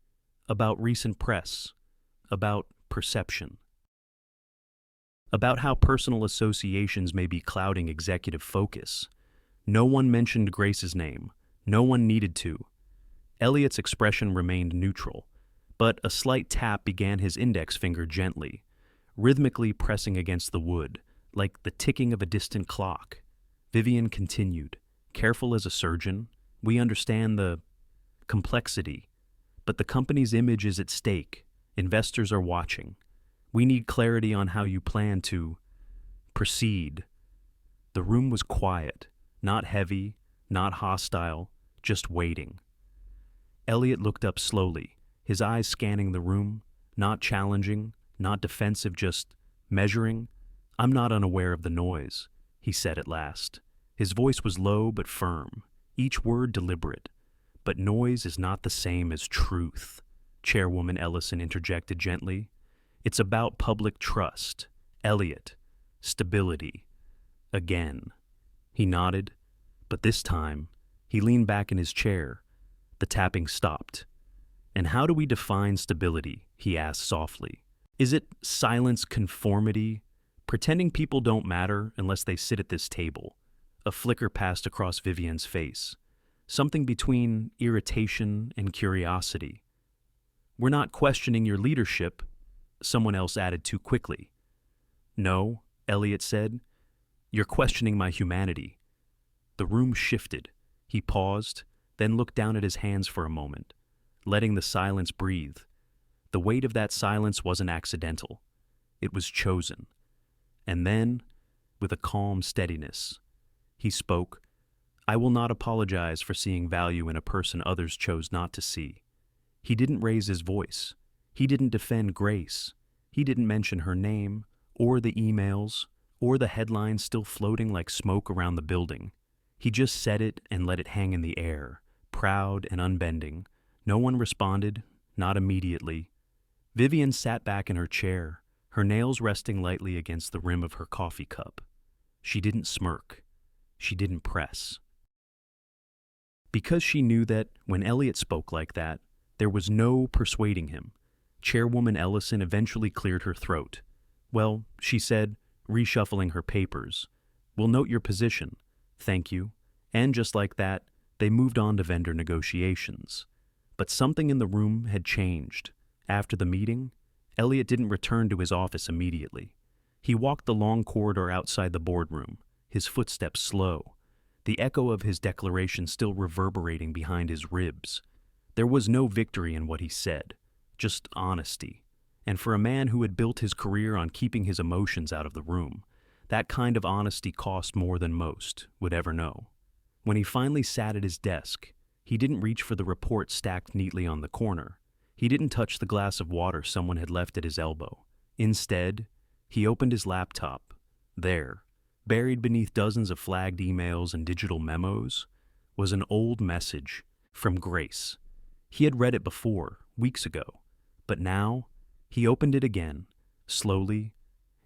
"about recent press, about perception, about how personal associations may be clouding executive focus." No one mentioned Grace's name. No one needed to. Elliot's expression remained neutral, but a slight tap began his index finger gently, rhythmically pressing against the wood, like the ticking of a distant clock. Vivienne continued, careful as a surgeon. "We understand the complexity, but the company's image is at stake. Investors are watching. We need clarity on how you plan to proceed." The room was quiet, not heavy, not hostile, just waiting. Elliot looked up slowly, his eyes scanning the room, not challenging, not defensive, just measuring. "I'm not unaware of the noise," he said at last. His voice was low but firm, each word deliberate. "But noise is not the same as truth," Chairwoman Ellison interjected gently. "It's about public trust, Elliot, stability." Again. He nodded, but this time, he leaned back in his chair. The tapping stopped. "And how do we define stability?" he asked softly. "Is it silence, conformity, pretending people don't matter unless they sit at this table?" A flicker passed across Vivienne's face, something between irritation and curiosity. "We're not questioning your leadership," someone else added too quickly. "No," Elliot said. "You're questioning my humanity." The room shifted. He paused, then looked down at his hands for a moment, letting the silence breathe. The weight of that silence wasn't accidental. It was chosen. And then, with a calm steadiness, he spoke. "I will not apologize for seeing value in a person others chose not to see." He didn't raise his voice. He didn't defend Grace. He didn't mention her name, or the emails, or the headlines still floating like smoke around the building. He just said it and let it hang in the air, proud and unbending, No one responded, not immediately. Vivian sat back in her chair, her nails resting lightly against the rim of her coffee cup. She didn't smirk. She didn't press. Because she knew that, when Elliot spoke like that, there was no persuading him, Chairwoman Ellison eventually cleared her throat. "Well," she said, reshuffling her papers, "we'll note your position. Thank you." And just like that, they moved on to vendor negotiations. But something in the room had changed. After the meeting, Elliot didn't return to his office immediately. He walked the long corridor outside the boardroom, his footsteps slow, the echo of his declaration still reverberating behind his ribs. There was no victory in what he said, just honesty. And for a man who had built his career on keeping his emotions out of the room, that kind of honesty cost more than most would ever know. When he finally sat at his desk, he didn't reach for the report stacked neatly on the corner. He didn't touch the glass of water someone had left at his elbow. Instead, he opened his laptop. There, buried beneath dozens of flagged emails and digital memos, was an old message from Grace. He had read it before, weeks ago, but now he opened it again, slowly.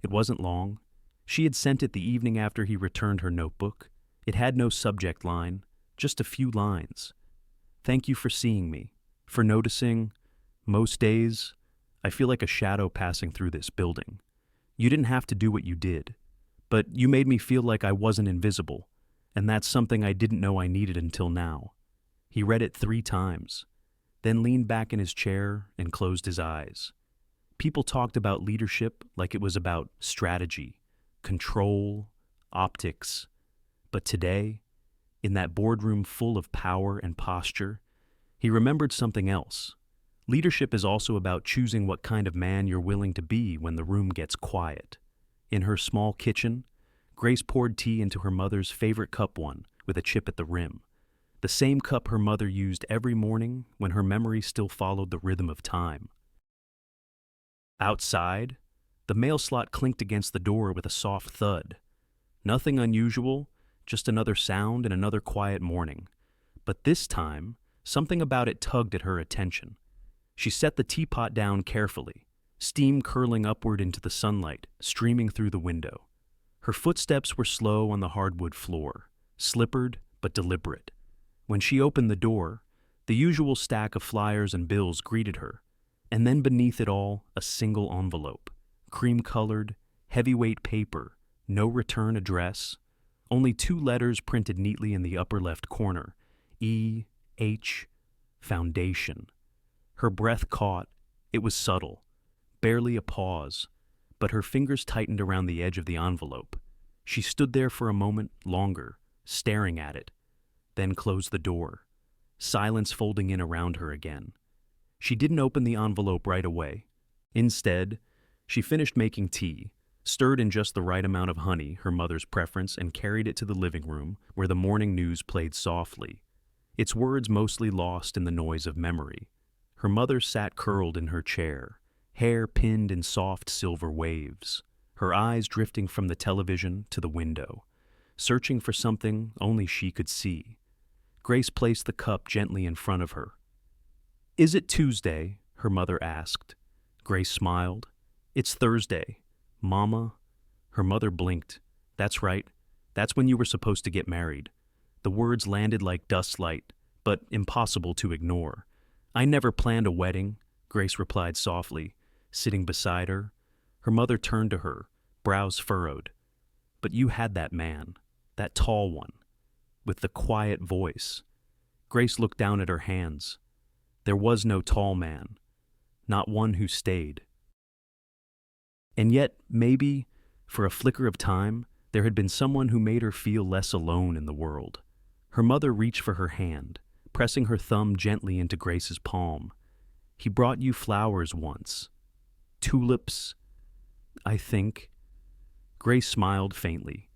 It wasn't long. She had sent it the evening after he returned her notebook. It had no subject line, just a few lines. "Thank you for seeing me, for noticing. Most days, I feel like a shadow passing through this building. You didn't have to do what you did, but you made me feel like I wasn't invisible, and that's something I didn't know I needed until now." He read it 3 times, then leaned back in his chair and closed his eyes. People talked about leadership like it was about strategy, control, optics. But today, in that boardroom full of power and posture, he remembered something else. Leadership is also about choosing what kind of man you're willing to be when the room gets quiet. In her small kitchen, Grace poured tea into her mother's favorite cup, one with a chip at the rim. The same cup her mother used every morning when her memory still followed the rhythm of time. Outside, the mail slot clinked against the door with a soft thud. Nothing unusual, just another sound and another quiet morning. But this time, something about it tugged at her attention. She set the teapot down carefully, steam curling upward into the sunlight, streaming through the window. Her footsteps were slow on the hardwood floor, slippered but deliberate. When she opened the door, the usual stack of flyers and bills greeted her, and then beneath it all, a single envelope, cream-colored, heavyweight paper, no return address, only 2 letters printed neatly in the upper left corner, E.H. Foundation. Her breath caught. It was subtle, barely a pause, but her fingers tightened around the edge of the envelope. She stood there for a moment longer, staring at it, then closed the door, silence folding in around her again. She didn't open the envelope right away. Instead, she finished making tea, stirred in just the right amount of honey, her mother's preference, and carried it to the living room where the morning news played softly, its words mostly lost in the noise of memory. Her mother sat curled in her chair, hair pinned in soft silver waves, her eyes drifting from the television to the window, searching for something only she could see. Grace placed the cup gently in front of her. "Is it Tuesday?" her mother asked. Grace smiled. "It's Thursday, Mama." Her mother blinked. "That's right. That's when you were supposed to get married." The words landed like dustlight, but impossible to ignore. "I never planned a wedding," Grace replied softly, sitting beside her. Her mother turned to her, brows furrowed. "But you had that man, that tall one, with the quiet voice." Grace looked down at her hands. There was no tall man, not one who stayed. And yet, maybe, for a flicker of time, there had been someone who made her feel less alone in the world. Her mother reached for her hand, pressing her thumb gently into Grace's palm. "He brought you flowers once. Tulips, I think." Grace smiled faintly.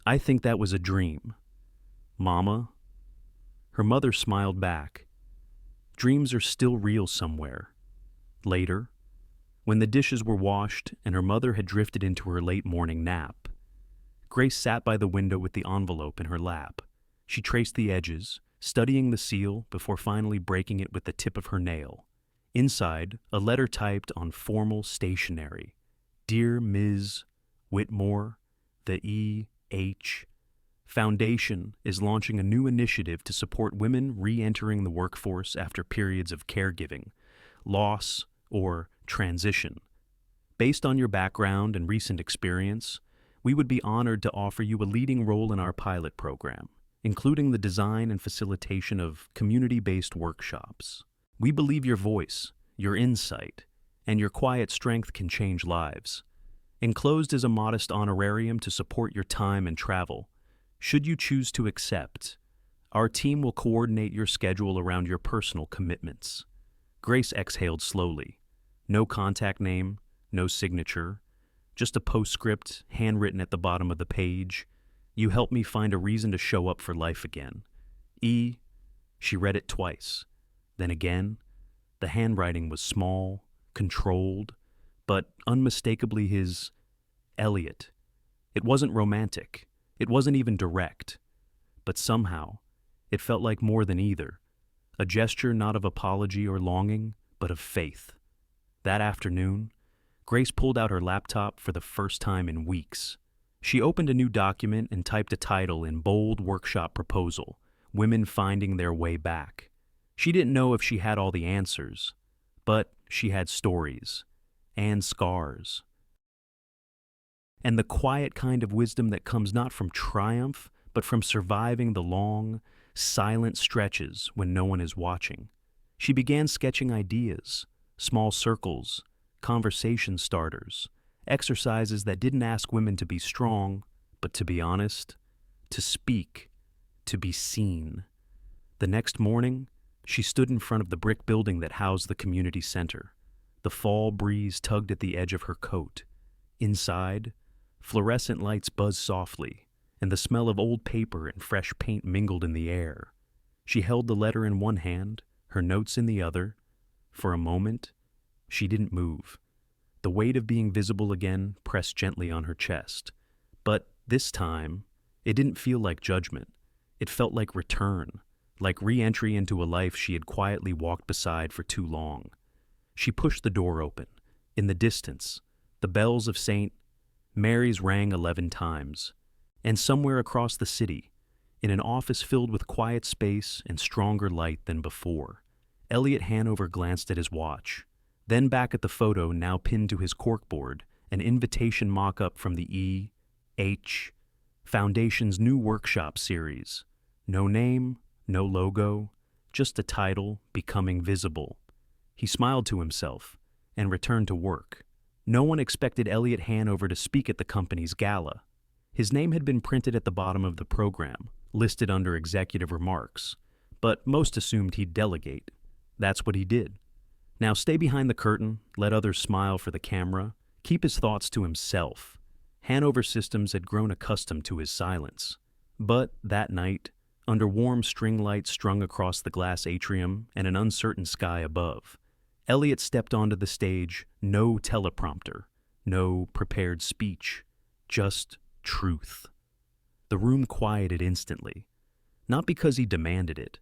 "I think that was a dream." "Mama?" Her mother smiled back. "Dreams are still real somewhere." Later, when the dishes were washed and her mother had drifted into her late morning nap, Grace sat by the window with the envelope in her lap. She traced the edges, studying the seal before finally breaking it with the tip of her nail. Inside, a letter typed on formal stationery. Dear Ms. Whitmore, the E.H. Foundation is launching a new initiative to support women re-entering the workforce after periods of caregiving, loss, or transition. Based on your background and recent experience, we would be honored to offer you a leading role in our pilot program, including the design and facilitation of community-based workshops. We believe your voice, your insight, and your quiet strength can change lives. Enclosed is a modest honorarium to support your time and travel. Should you choose to accept, our team will coordinate your schedule around your personal commitments. Grace exhaled slowly. No contact name, no signature, just a postscript handwritten at the bottom of the page. You helped me find a reason to show up for life again. E. She read it twice. Then again. The handwriting was small, controlled, but unmistakably his. Elliot. It wasn't romantic. It wasn't even direct. But somehow, it felt like more than either. A gesture not of apology or longing, but of faith. That afternoon, Grace pulled out her laptop for the first time in weeks. She opened a new document and typed a title in bold workshop proposal, Women Finding Their Way Back. She didn't know if she had all the answers, but she had stories and scars. And the quiet kind of wisdom that comes not from triumph, but from surviving the long, silent stretches when no one is watching. She began sketching ideas, small circles, conversation starters, exercises that didn't ask women to be strong, but to be honest, to speak, to be seen. The next morning, she stood in front of the brick building that housed the community center. The fall breeze tugged at the edge of her coat. Inside, fluorescent lights buzzed softly, and the smell of old paper and fresh paint mingled in the air. She held the letter in one hand, her notes in the other. For a moment, she didn't move. The weight of being visible again pressed gently on her chest. But this time, it didn't feel like judgment. It felt like return, like re-entry into a life she had quietly walked beside for too long. She pushed the door open. In the distance, the bells of St. Mary's rang 11 times. And somewhere across the city, in an office filled with quiet space and stronger light than before, Elliot Hanover glanced at his watch, then back at the photo now pinned to his corkboard, an invitation mock-up from the E.H. Foundation's new workshop series. No name, no logo, just a title, Becoming Visible. He smiled to himself and returned to work. No one expected Elliot Hanover to speak at the company's gala. His name had been printed at the bottom of the program, listed under executive remarks, but most assumed he'd delegate. That's what he did. Now stay behind the curtain, let others smile for the camera, keep his thoughts to himself. Hanover Systems had grown accustomed to his silence. But that night, under warm string lights strung across the glass atrium and an uncertain sky above, Elliot stepped onto the stage, no teleprompter, no prepared speech, just truth. The room quieted instantly, not because he demanded it,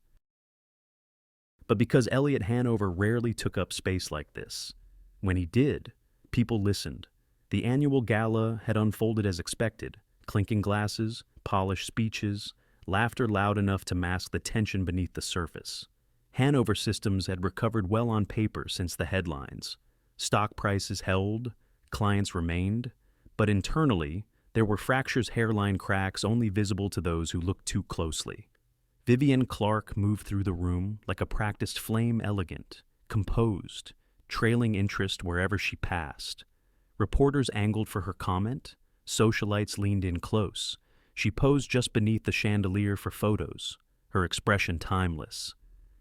but because Elliot Hanover rarely took up space like this. When he did, people listened. The annual gala had unfolded as expected, clinking glasses, polished speeches, laughter loud enough to mask the tension beneath the surface. Hanover Systems had recovered well on paper since the headlines. Stock prices held, clients remained, but internally, there were fractures, hairline cracks only visible to those who looked too closely. Vivian Clark moved through the room like a practiced flame, elegant, composed, trailing interest wherever she passed. Reporters angled for her comment. Socialites leaned in close. She posed just beneath the chandelier for photos, her expression timeless.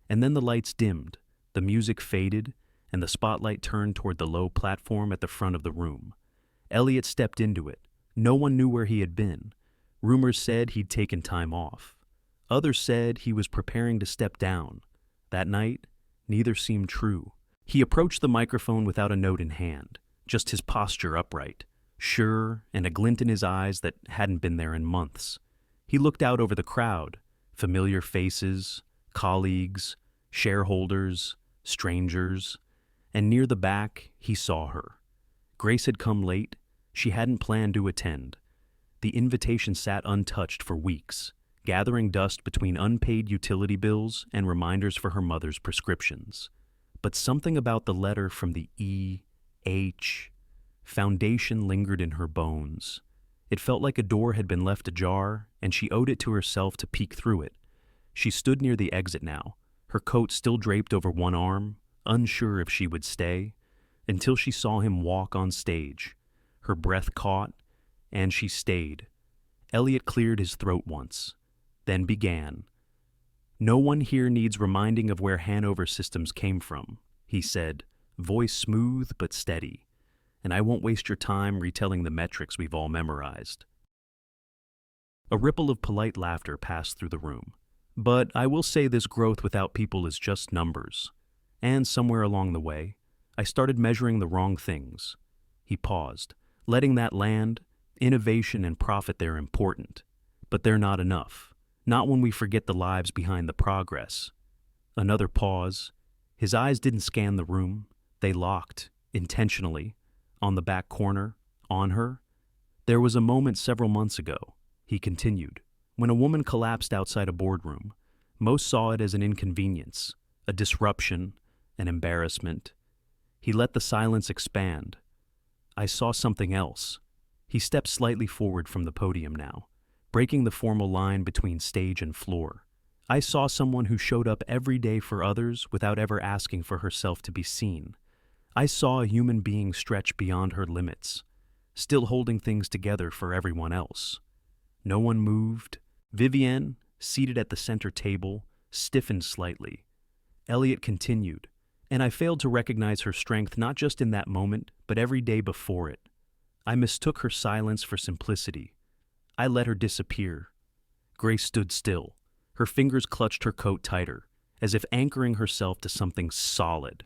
And then the lights dimmed, the music faded, and the spotlight turned toward the low platform at the front of the room. Elliot stepped into it. No one knew where he had been. Rumors said he'd taken time off. Others said he was preparing to step down. That night, neither seemed true. He approached the microphone without a note in hand, just his posture upright, sure, and a glint in his eyes that hadn't been there in months. He looked out over the crowd, familiar faces, colleagues, shareholders, strangers, and near the back he saw her. Grace had come late. She hadn't planned to attend. The invitation sat untouched for weeks, gathering dust between unpaid utility bills and reminders for her mother's prescriptions. But something about the letter from the E.H. Foundation lingered in her bones. It felt like a door had been left ajar, and she owed it to herself to peek through it. She stood near the exit now, her coat still draped over one arm, unsure if she would stay, until she saw him walk on stage. Her breath caught, and she stayed. Elliot cleared his throat once, then began. "No one here needs reminding of where Hanover Systems came from," he said, voice smooth but steady. "And I won't waste your time retelling the metrics we've all memorized." A ripple of polite laughter passed through the room. "But I will say this growth without people is just numbers. And somewhere along the way, I started measuring the wrong things." He paused, letting that land. Innovation and profit, they're important, but they're not enough. Not when we forget the lives behind the progress. Another pause. His eyes didn't scan the room. They locked, intentionally, on the back corner, on her. "There was a moment several months ago," he continued, "when a woman collapsed outside a boardroom. Most saw it as an inconvenience, a disruption, an embarrassment." He let the silence expand. "I saw something else." He stepped slightly forward from the podium now, breaking the formal line between stage and floor. "I saw someone who showed up every day for others without ever asking for herself to be seen. I saw a human being stretch beyond her limits, still holding things together for everyone else." No one moved. Vivienne, seated at the center table, stiffened slightly. Elliot continued, "And I failed to recognize her strength not just in that moment, but every day before it. I mistook her silence for simplicity. I let her disappear." Grace stood still. Her fingers clutched her coat tighter, as if anchoring herself to something solid.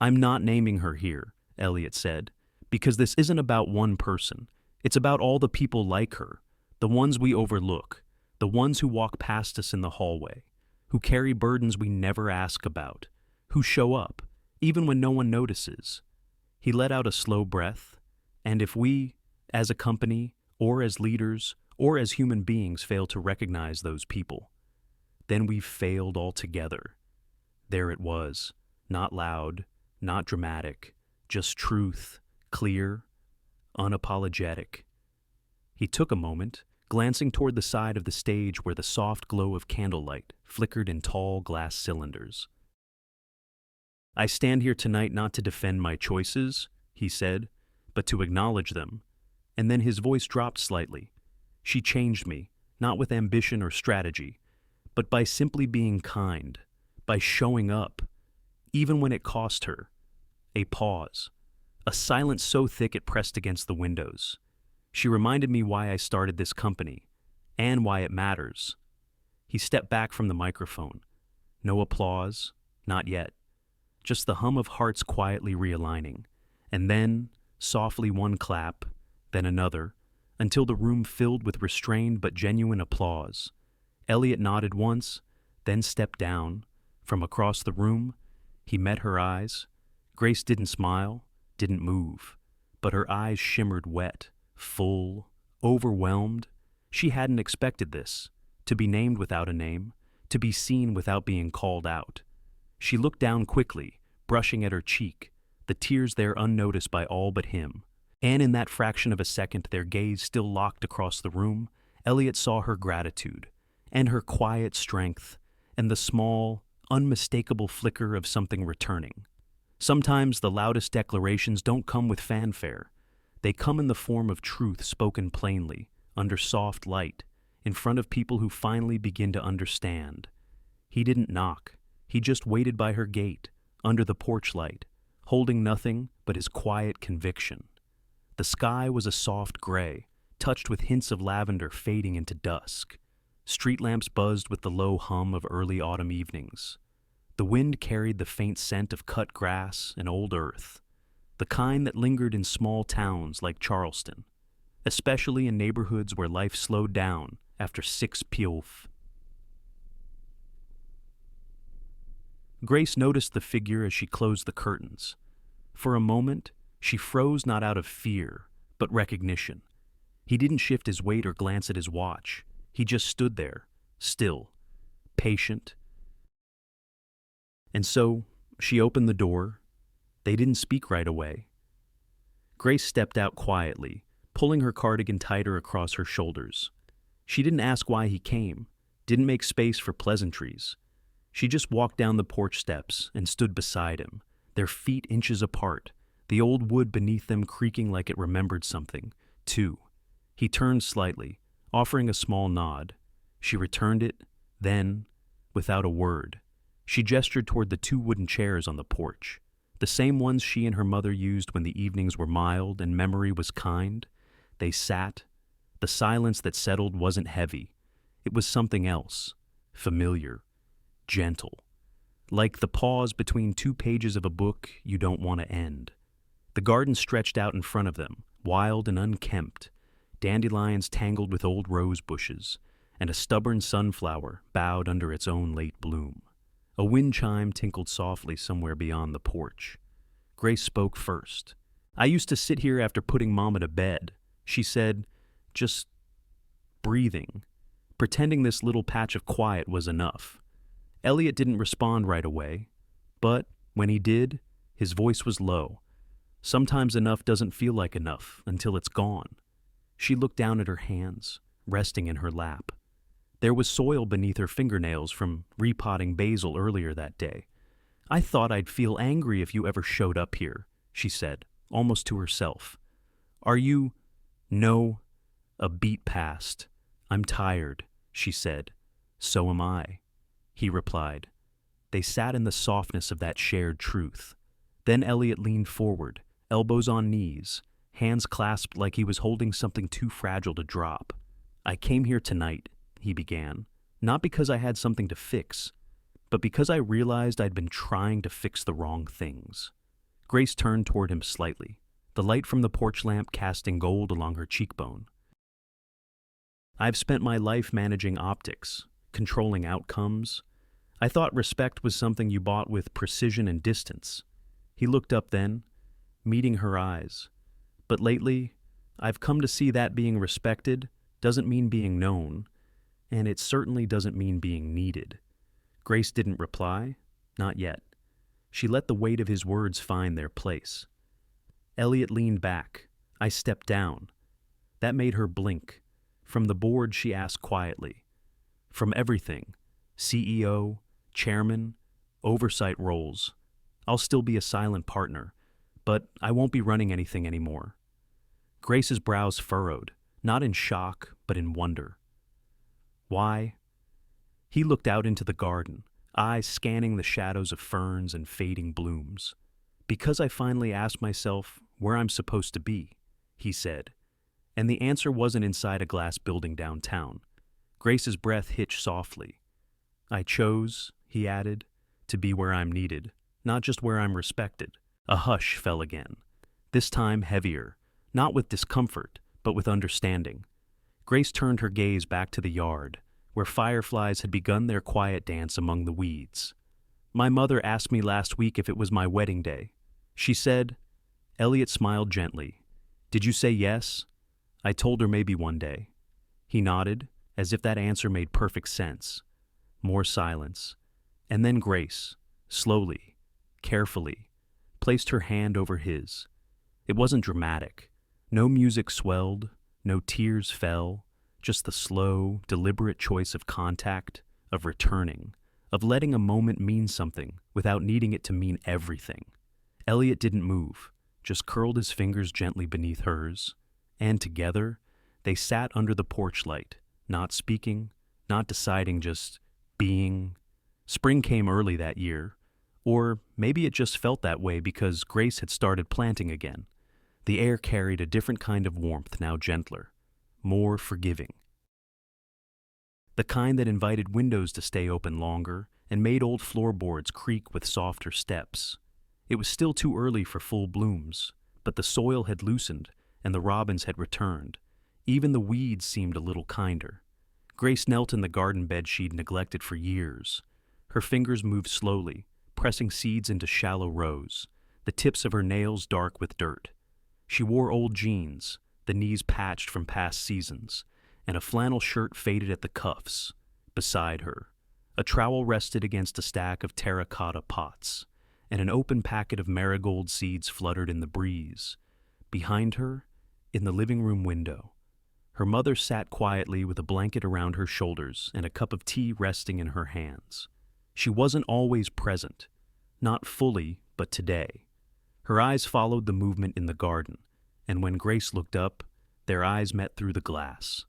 "I'm not naming her here," Elliot said, "because this isn't about one person. It's about all the people like her, the ones we overlook, the ones who walk past us in the hallway, who carry burdens we never ask about, who show up, even when no one notices." He let out a slow breath. "And if we, as a company, or as leaders, or as human beings, fail to recognize those people, then we've failed altogether." There it was, not loud, not dramatic, just truth, clear, unapologetic. He took a moment, glancing toward the side of the stage where the soft glow of candlelight flickered in tall glass cylinders. "I stand here tonight not to defend my choices," he said, "but to acknowledge them." And then his voice dropped slightly. "She changed me, not with ambition or strategy, but by simply being kind, by showing up, even when it cost her." A pause. A silence so thick it pressed against the windows. "She reminded me why I started this company, and why it matters." He stepped back from the microphone. No applause, not yet. Just the hum of hearts quietly realigning. And then, softly one clap, then another, until the room filled with restrained but genuine applause. Elliot nodded once, then stepped down. From across the room, he met her eyes. Grace didn't smile, didn't move, but her eyes shimmered wet, full, overwhelmed. She hadn't expected this, to be named without a name, to be seen without being called out. She looked down quickly, brushing at her cheek, the tears there unnoticed by all but him. And in that fraction of a second, their gaze still locked across the room, Elliot saw her gratitude, and her quiet strength, and the small, unmistakable flicker of something returning. Sometimes the loudest declarations don't come with fanfare. They come in the form of truth spoken plainly, under soft light, in front of people who finally begin to understand. He didn't knock. He just waited by her gate, under the porch light, holding nothing but his quiet conviction. The sky was a soft gray, touched with hints of lavender fading into dusk. Street lamps buzzed with the low hum of early autumn evenings. The wind carried the faint scent of cut grass and old earth, the kind that lingered in small towns like Charleston, especially in neighborhoods where life slowed down after 6 p.m. Grace noticed the figure as she closed the curtains. For a moment, she froze not out of fear, but recognition. He didn't shift his weight or glance at his watch. He just stood there, still, patient. And so, she opened the door. They didn't speak right away. Grace stepped out quietly, pulling her cardigan tighter across her shoulders. She didn't ask why he came, didn't make space for pleasantries. She just walked down the porch steps and stood beside him, their feet inches apart, the old wood beneath them creaking like it remembered something, too. He turned slightly, offering a small nod. She returned it, then, without a word, she gestured toward the two wooden chairs on the porch, the same ones she and her mother used when the evenings were mild and memory was kind. They sat. The silence that settled wasn't heavy. It was something else, familiar, gentle, like the pause between two pages of a book you don't want to end. The garden stretched out in front of them, wild and unkempt, dandelions tangled with old rose bushes, and a stubborn sunflower bowed under its own late bloom. A wind chime tinkled softly somewhere beyond the porch. Grace spoke first. "I used to sit here after putting Mama to bed," she said, just breathing, pretending this little patch of quiet was enough. Elliot didn't respond right away, but when he did, his voice was low. Sometimes enough doesn't feel like enough until it's gone. She looked down at her hands, resting in her lap. There was soil beneath her fingernails from repotting basil earlier that day. "I thought I'd feel angry if you ever showed up here," she said, almost to herself. "Are you—" "No." A beat passed. "I'm tired," she said. "So am I," he replied. They sat in the softness of that shared truth. Then Elliot leaned forward, elbows on knees, hands clasped like he was holding something too fragile to drop. "I came here tonight," he began, "not because I had something to fix, but because I realized I'd been trying to fix the wrong things." Grace turned toward him slightly, the light from the porch lamp casting gold along her cheekbone. "I've spent my life managing optics, controlling outcomes. I thought respect was something you bought with precision and distance." He looked up then, meeting her eyes. "But lately, I've come to see that being respected doesn't mean being known, and it certainly doesn't mean being needed." Grace didn't reply, not yet. She let the weight of his words find their place. Elliot leaned back. "I stepped down." That made her blink. From the board, she asked quietly. "From everything. CEO, chairman, oversight roles. I'll still be a silent partner, but I won't be running anything anymore." Grace's brows furrowed, not in shock, but in wonder. "Why?" He looked out into the garden, eyes scanning the shadows of ferns and fading blooms. "Because I finally asked myself where I'm supposed to be," he said. And the answer wasn't inside a glass building downtown. Grace's breath hitched softly. "I chose," he added, "to be where I'm needed, not just where I'm respected." A hush fell again, this time heavier, not with discomfort, but with understanding. Grace turned her gaze back to the yard, where fireflies had begun their quiet dance among the weeds. "My mother asked me last week if it was my wedding day," she said. Elliot smiled gently. "Did you say yes?" "I told her maybe one day." He nodded, as if that answer made perfect sense. More silence. And then Grace, slowly, carefully, placed her hand over his. It wasn't dramatic. No music swelled, no tears fell, just the slow, deliberate choice of contact, of returning, of letting a moment mean something without needing it to mean everything. Elliot didn't move, just curled his fingers gently beneath hers, and together, they sat under the porch light, not speaking, not deciding, just being. Spring came early that year, or maybe it just felt that way because Grace had started planting again. The air carried a different kind of warmth, now gentler, more forgiving. The kind that invited windows to stay open longer and made old floorboards creak with softer steps. It was still too early for full blooms, but the soil had loosened and the robins had returned. Even the weeds seemed a little kinder. Grace knelt in the garden bed she'd neglected for years. Her fingers moved slowly, pressing seeds into shallow rows, the tips of her nails dark with dirt. She wore old jeans, the knees patched from past seasons, and a flannel shirt faded at the cuffs. Beside her, a trowel rested against a stack of terracotta pots, and an open packet of marigold seeds fluttered in the breeze. Behind her, in the living room window, her mother sat quietly with a blanket around her shoulders and a cup of tea resting in her hands. She wasn't always present, not fully, but today. Her eyes followed the movement in the garden, and when Grace looked up, their eyes met through the glass.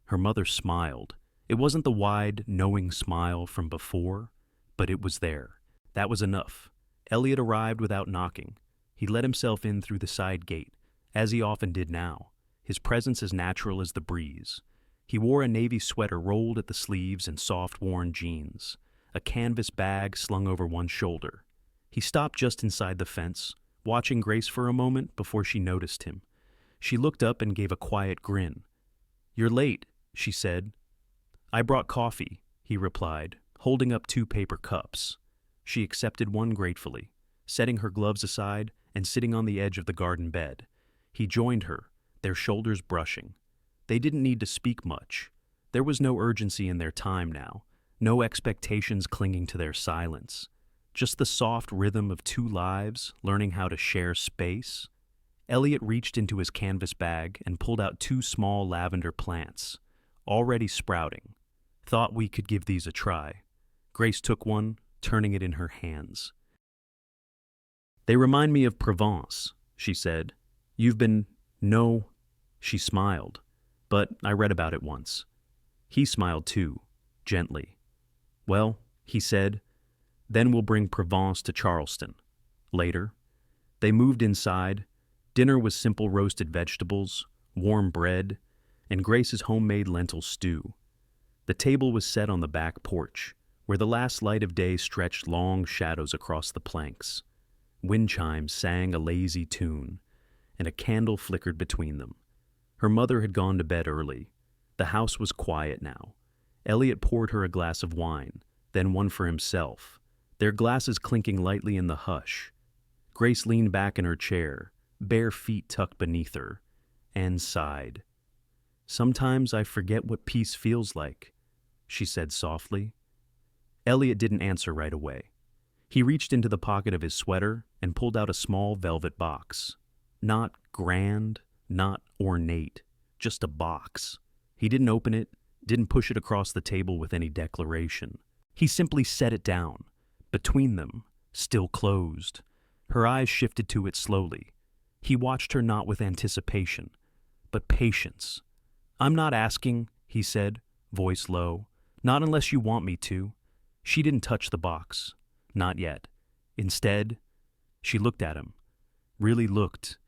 Her mother smiled. It wasn't the wide, knowing smile from before, but it was there. That was enough. Elliot arrived without knocking. He let himself in through the side gate, as he often did now, his presence as natural as the breeze. He wore a navy sweater rolled at the sleeves and soft, worn jeans, a canvas bag slung over one shoulder. He stopped just inside the fence, watching Grace for a moment before she noticed him. She looked up and gave a quiet grin. "You're late," she said. "I brought coffee," he replied, holding up 2 paper cups. She accepted one gratefully, setting her gloves aside and sitting on the edge of the garden bed. He joined her, their shoulders brushing. They didn't need to speak much. There was no urgency in their time now, no expectations clinging to their silence. Just the soft rhythm of 2 lives learning how to share space. Elliot reached into his canvas bag and pulled out 2 small lavender plants, already sprouting. "Thought we could give these a try." Grace took one, turning it in her hands. "They remind me of Provence," she said. "You've been—" "No," she smiled, "but I read about it once." He smiled too, gently. "Well," he said, "then we'll bring Provence to Charleston. Later." They moved inside. Dinner was simple roasted vegetables, warm bread, and Grace's homemade lentil stew. The table was set on the back porch, where the last light of day stretched long shadows across the planks. Wind chimes sang a lazy tune, and a candle flickered between them. Her mother had gone to bed early. The house was quiet now. Elliot poured her a glass of wine, then one for himself, their glasses clinking lightly in the hush. Grace leaned back in her chair, bare feet tucked beneath her, and sighed. "Sometimes I forget what peace feels like," she said softly. Elliot didn't answer right away. He reached into the pocket of his sweater and pulled out a small velvet box. Not grand, not ornate, just a box. He didn't open it, didn't push it across the table with any declaration. He simply set it down, between them, still closed. Her eyes shifted to it slowly. He watched her not with anticipation, but patience. "I'm not asking," he said, voice low. "Not unless you want me to." She didn't touch the box. Not yet. Instead, she looked at him. Really looked.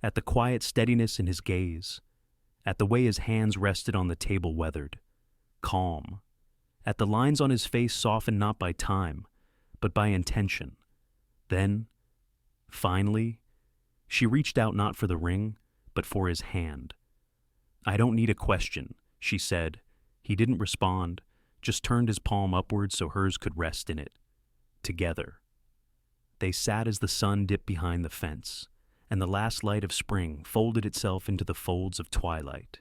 At the quiet steadiness in his gaze. At the way his hands rested on the table weathered. Calm. At the lines on his face softened not by time, but by intention. Then, finally, she reached out not for the ring, but for his hand. "I don't need a question," she said. He didn't respond, just turned his palm upward so hers could rest in it. Together. They sat as the sun dipped behind the fence, and the last light of spring folded itself into the folds of twilight.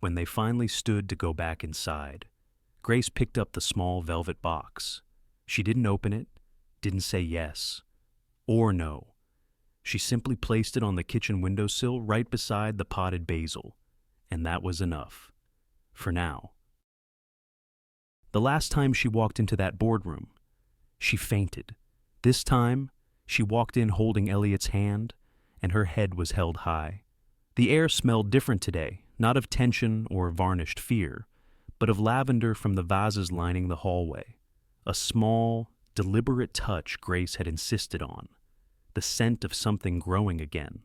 When they finally stood to go back inside, Grace picked up the small velvet box. She didn't open it, didn't say yes or no. She simply placed it on the kitchen windowsill right beside the potted basil, and that was enough. For now. The last time she walked into that boardroom, she fainted. This time, she walked in holding Elliot's hand, and her head was held high. The air smelled different today, not of tension or varnished fear, but of lavender from the vases lining the hallway. A small, deliberate touch Grace had insisted on. The scent of something growing again.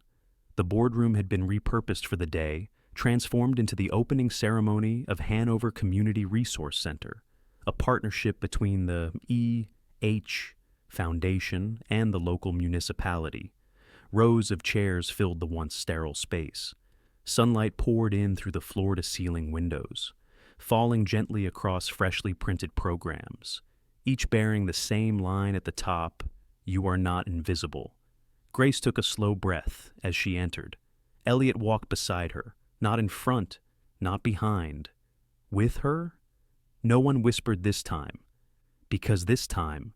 The boardroom had been repurposed for the day, transformed into the opening ceremony of Hanover Community Resource Center, a partnership between the E.H. Foundation and the local municipality. Rows of chairs filled the once sterile space. Sunlight poured in through the floor-to-ceiling windows, falling gently across freshly printed programs, each bearing the same line at the top, You are not invisible." Grace took a slow breath as she entered. Elliot walked beside her, not in front, not behind. With her? No one whispered this time, because this time,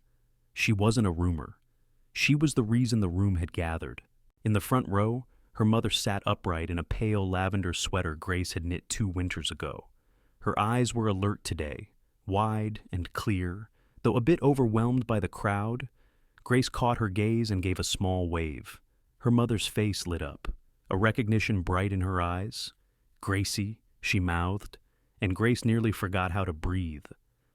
she wasn't a rumor. She was the reason the room had gathered. In the front row, her mother sat upright in a pale lavender sweater Grace had knit 2 winters ago. Her eyes were alert today, wide and clear. Though a bit overwhelmed by the crowd, Grace caught her gaze and gave a small wave. Her mother's face lit up, a recognition bright in her eyes. "Gracie," she mouthed, and Grace nearly forgot how to breathe.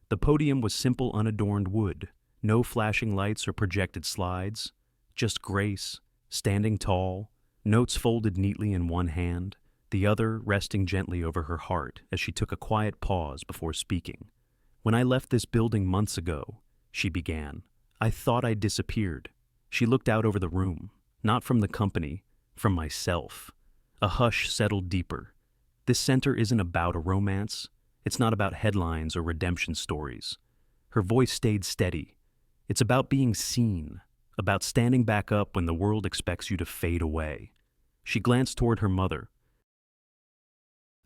The podium was simple, unadorned wood, no flashing lights or projected slides, just Grace, standing tall, notes folded neatly in one hand, the other resting gently over her heart as she took a quiet pause before speaking. "When I left this building months ago," she began, "I thought I'd disappeared." She looked out over the room, not from the company, from myself. A hush settled deeper. This center isn't about a romance. It's not about headlines or redemption stories. Her voice stayed steady. It's about being seen, about standing back up when the world expects you to fade away. She glanced toward her mother.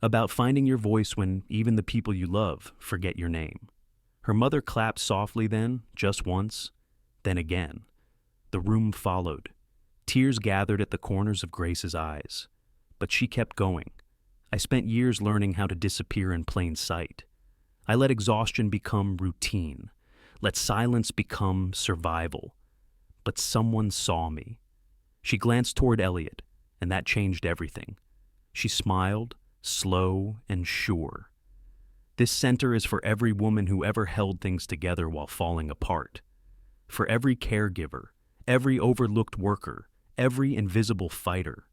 About finding your voice when even the people you love forget your name. Her mother clapped softly then, just once, then again. The room followed. Tears gathered at the corners of Grace's eyes. But she kept going. "I spent years learning how to disappear in plain sight. I let exhaustion become routine, let silence become survival. But someone saw me." She glanced toward Elliot, and that changed everything. She smiled, slow and sure. "This center is for every woman who ever held things together while falling apart. For every caregiver, every overlooked worker, every invisible fighter."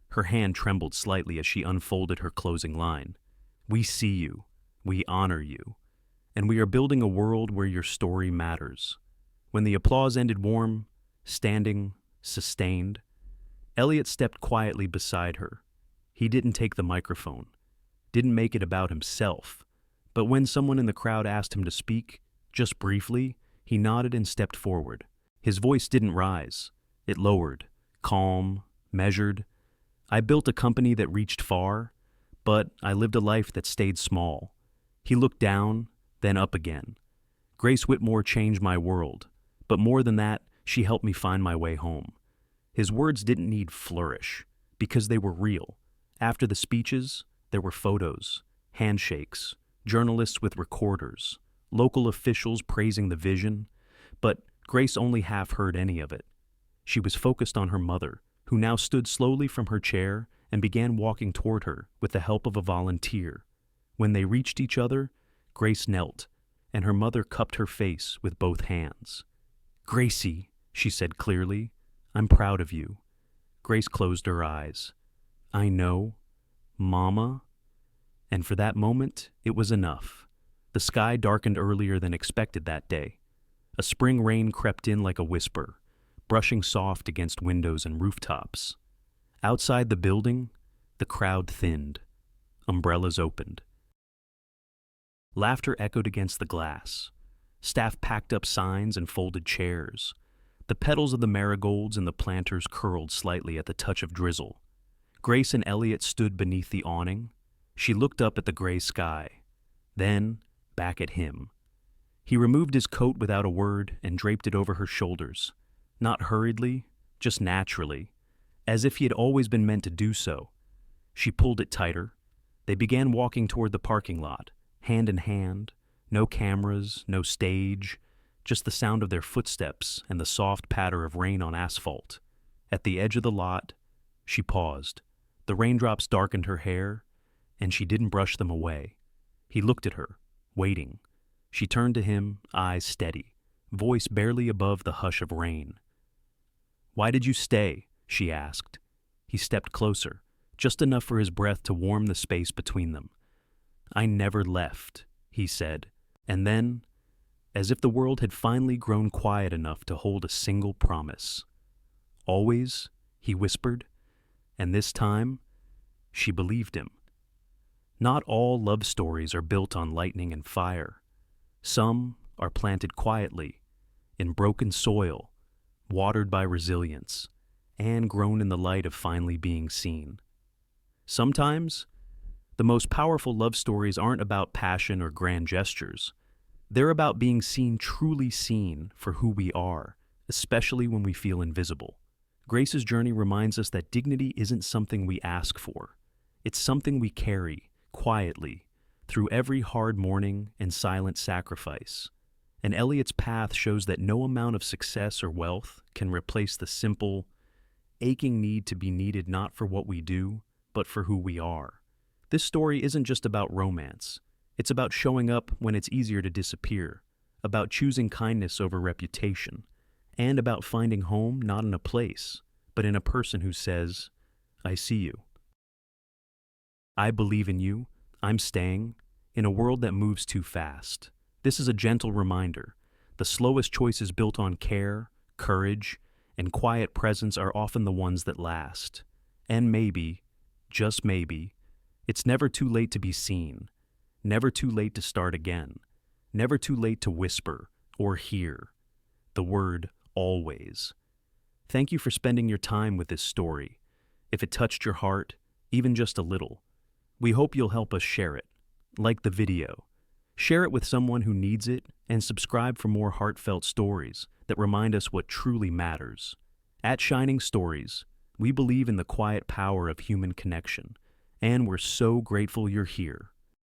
Her hand trembled slightly as she unfolded her closing line. "We see you, we honor you, and we are building a world where your story matters." When the applause ended warm, standing, sustained, Elliot stepped quietly beside her. He didn't take the microphone, didn't make it about himself, but when someone in the crowd asked him to speak, just briefly, he nodded and stepped forward. His voice didn't rise. It lowered, calm, measured. "I built a company that reached far, but I lived a life that stayed small." He looked down, then up again. "Grace Whitmore changed my world, but more than that, she helped me find my way home." His words didn't need flourish, because they were real. After the speeches, there were photos, handshakes, journalists with recorders, local officials praising the vision, but Grace only half heard any of it. She was focused on her mother, who now stood slowly from her chair and began walking toward her with the help of a volunteer. When they reached each other, Grace knelt, and her mother cupped her face with both hands. "Gracie," she said clearly, "I'm proud of you." Grace closed her eyes. "I know, Mama." And for that moment, it was enough. The sky darkened earlier than expected that day. A spring rain crept in like a whisper, brushing soft against windows and rooftops. Outside the building, the crowd thinned. Umbrellas opened. Laughter echoed against the glass. Staff packed up signs and folded chairs. The petals of the marigolds and the planters curled slightly at the touch of drizzle. Grace and Elliot stood beneath the awning. She looked up at the gray sky, then back at him. He removed his coat without a word and draped it over her shoulders, not hurriedly, just naturally, as if he had always been meant to do so. She pulled it tighter. They began walking toward the parking lot, hand in hand, no cameras, no stage, just the sound of their footsteps and the soft patter of rain on asphalt. At the edge of the lot, she paused. The raindrops darkened her hair, and she didn't brush them away. He looked at her, waiting. She turned to him, eyes steady, voice barely above the hush of rain. "Why did you stay?" she asked. He stepped closer, just enough for his breath to warm the space between them. "I never left," he said, and then, as if the world had finally grown quiet enough to hold a single promise. "Always," he whispered, and this time, she believed him. Not all love stories are built on lightning and fire. Some are planted quietly, in broken soil, watered by resilience, and grown in the light of finally being seen. Sometimes, the most powerful love stories aren't about passion or grand gestures. They're about being seen, truly seen for who we are, especially when we feel invisible. Grace's journey reminds us that dignity isn't something we ask for. It's something we carry, quietly, through every hard morning and silent sacrifice. And Elliot's path shows that no amount of success or wealth can replace the simple, aching need to be needed not for what we do, but for who we are. This story isn't just about romance. It's about showing up when it's easier to disappear, about choosing kindness over reputation, and about finding home not in a place, but in a person who says, I see you. I believe in you. I'm staying in a world that moves too fast. This is a gentle reminder. The slowest choices built on care, courage, and quiet presence are often the ones that last. And maybe, just maybe, it's never too late to be seen, never too late to start again, never too late to whisper or hear the word always. Thank you for spending your time with this story. If it touched your heart, even just a little, we hope you'll help us share it. Like the video, share it with someone who needs it, and subscribe for more heartfelt stories that remind us what truly matters. At Shining Stories, we believe in the quiet power of human connection, and we're so grateful you're here.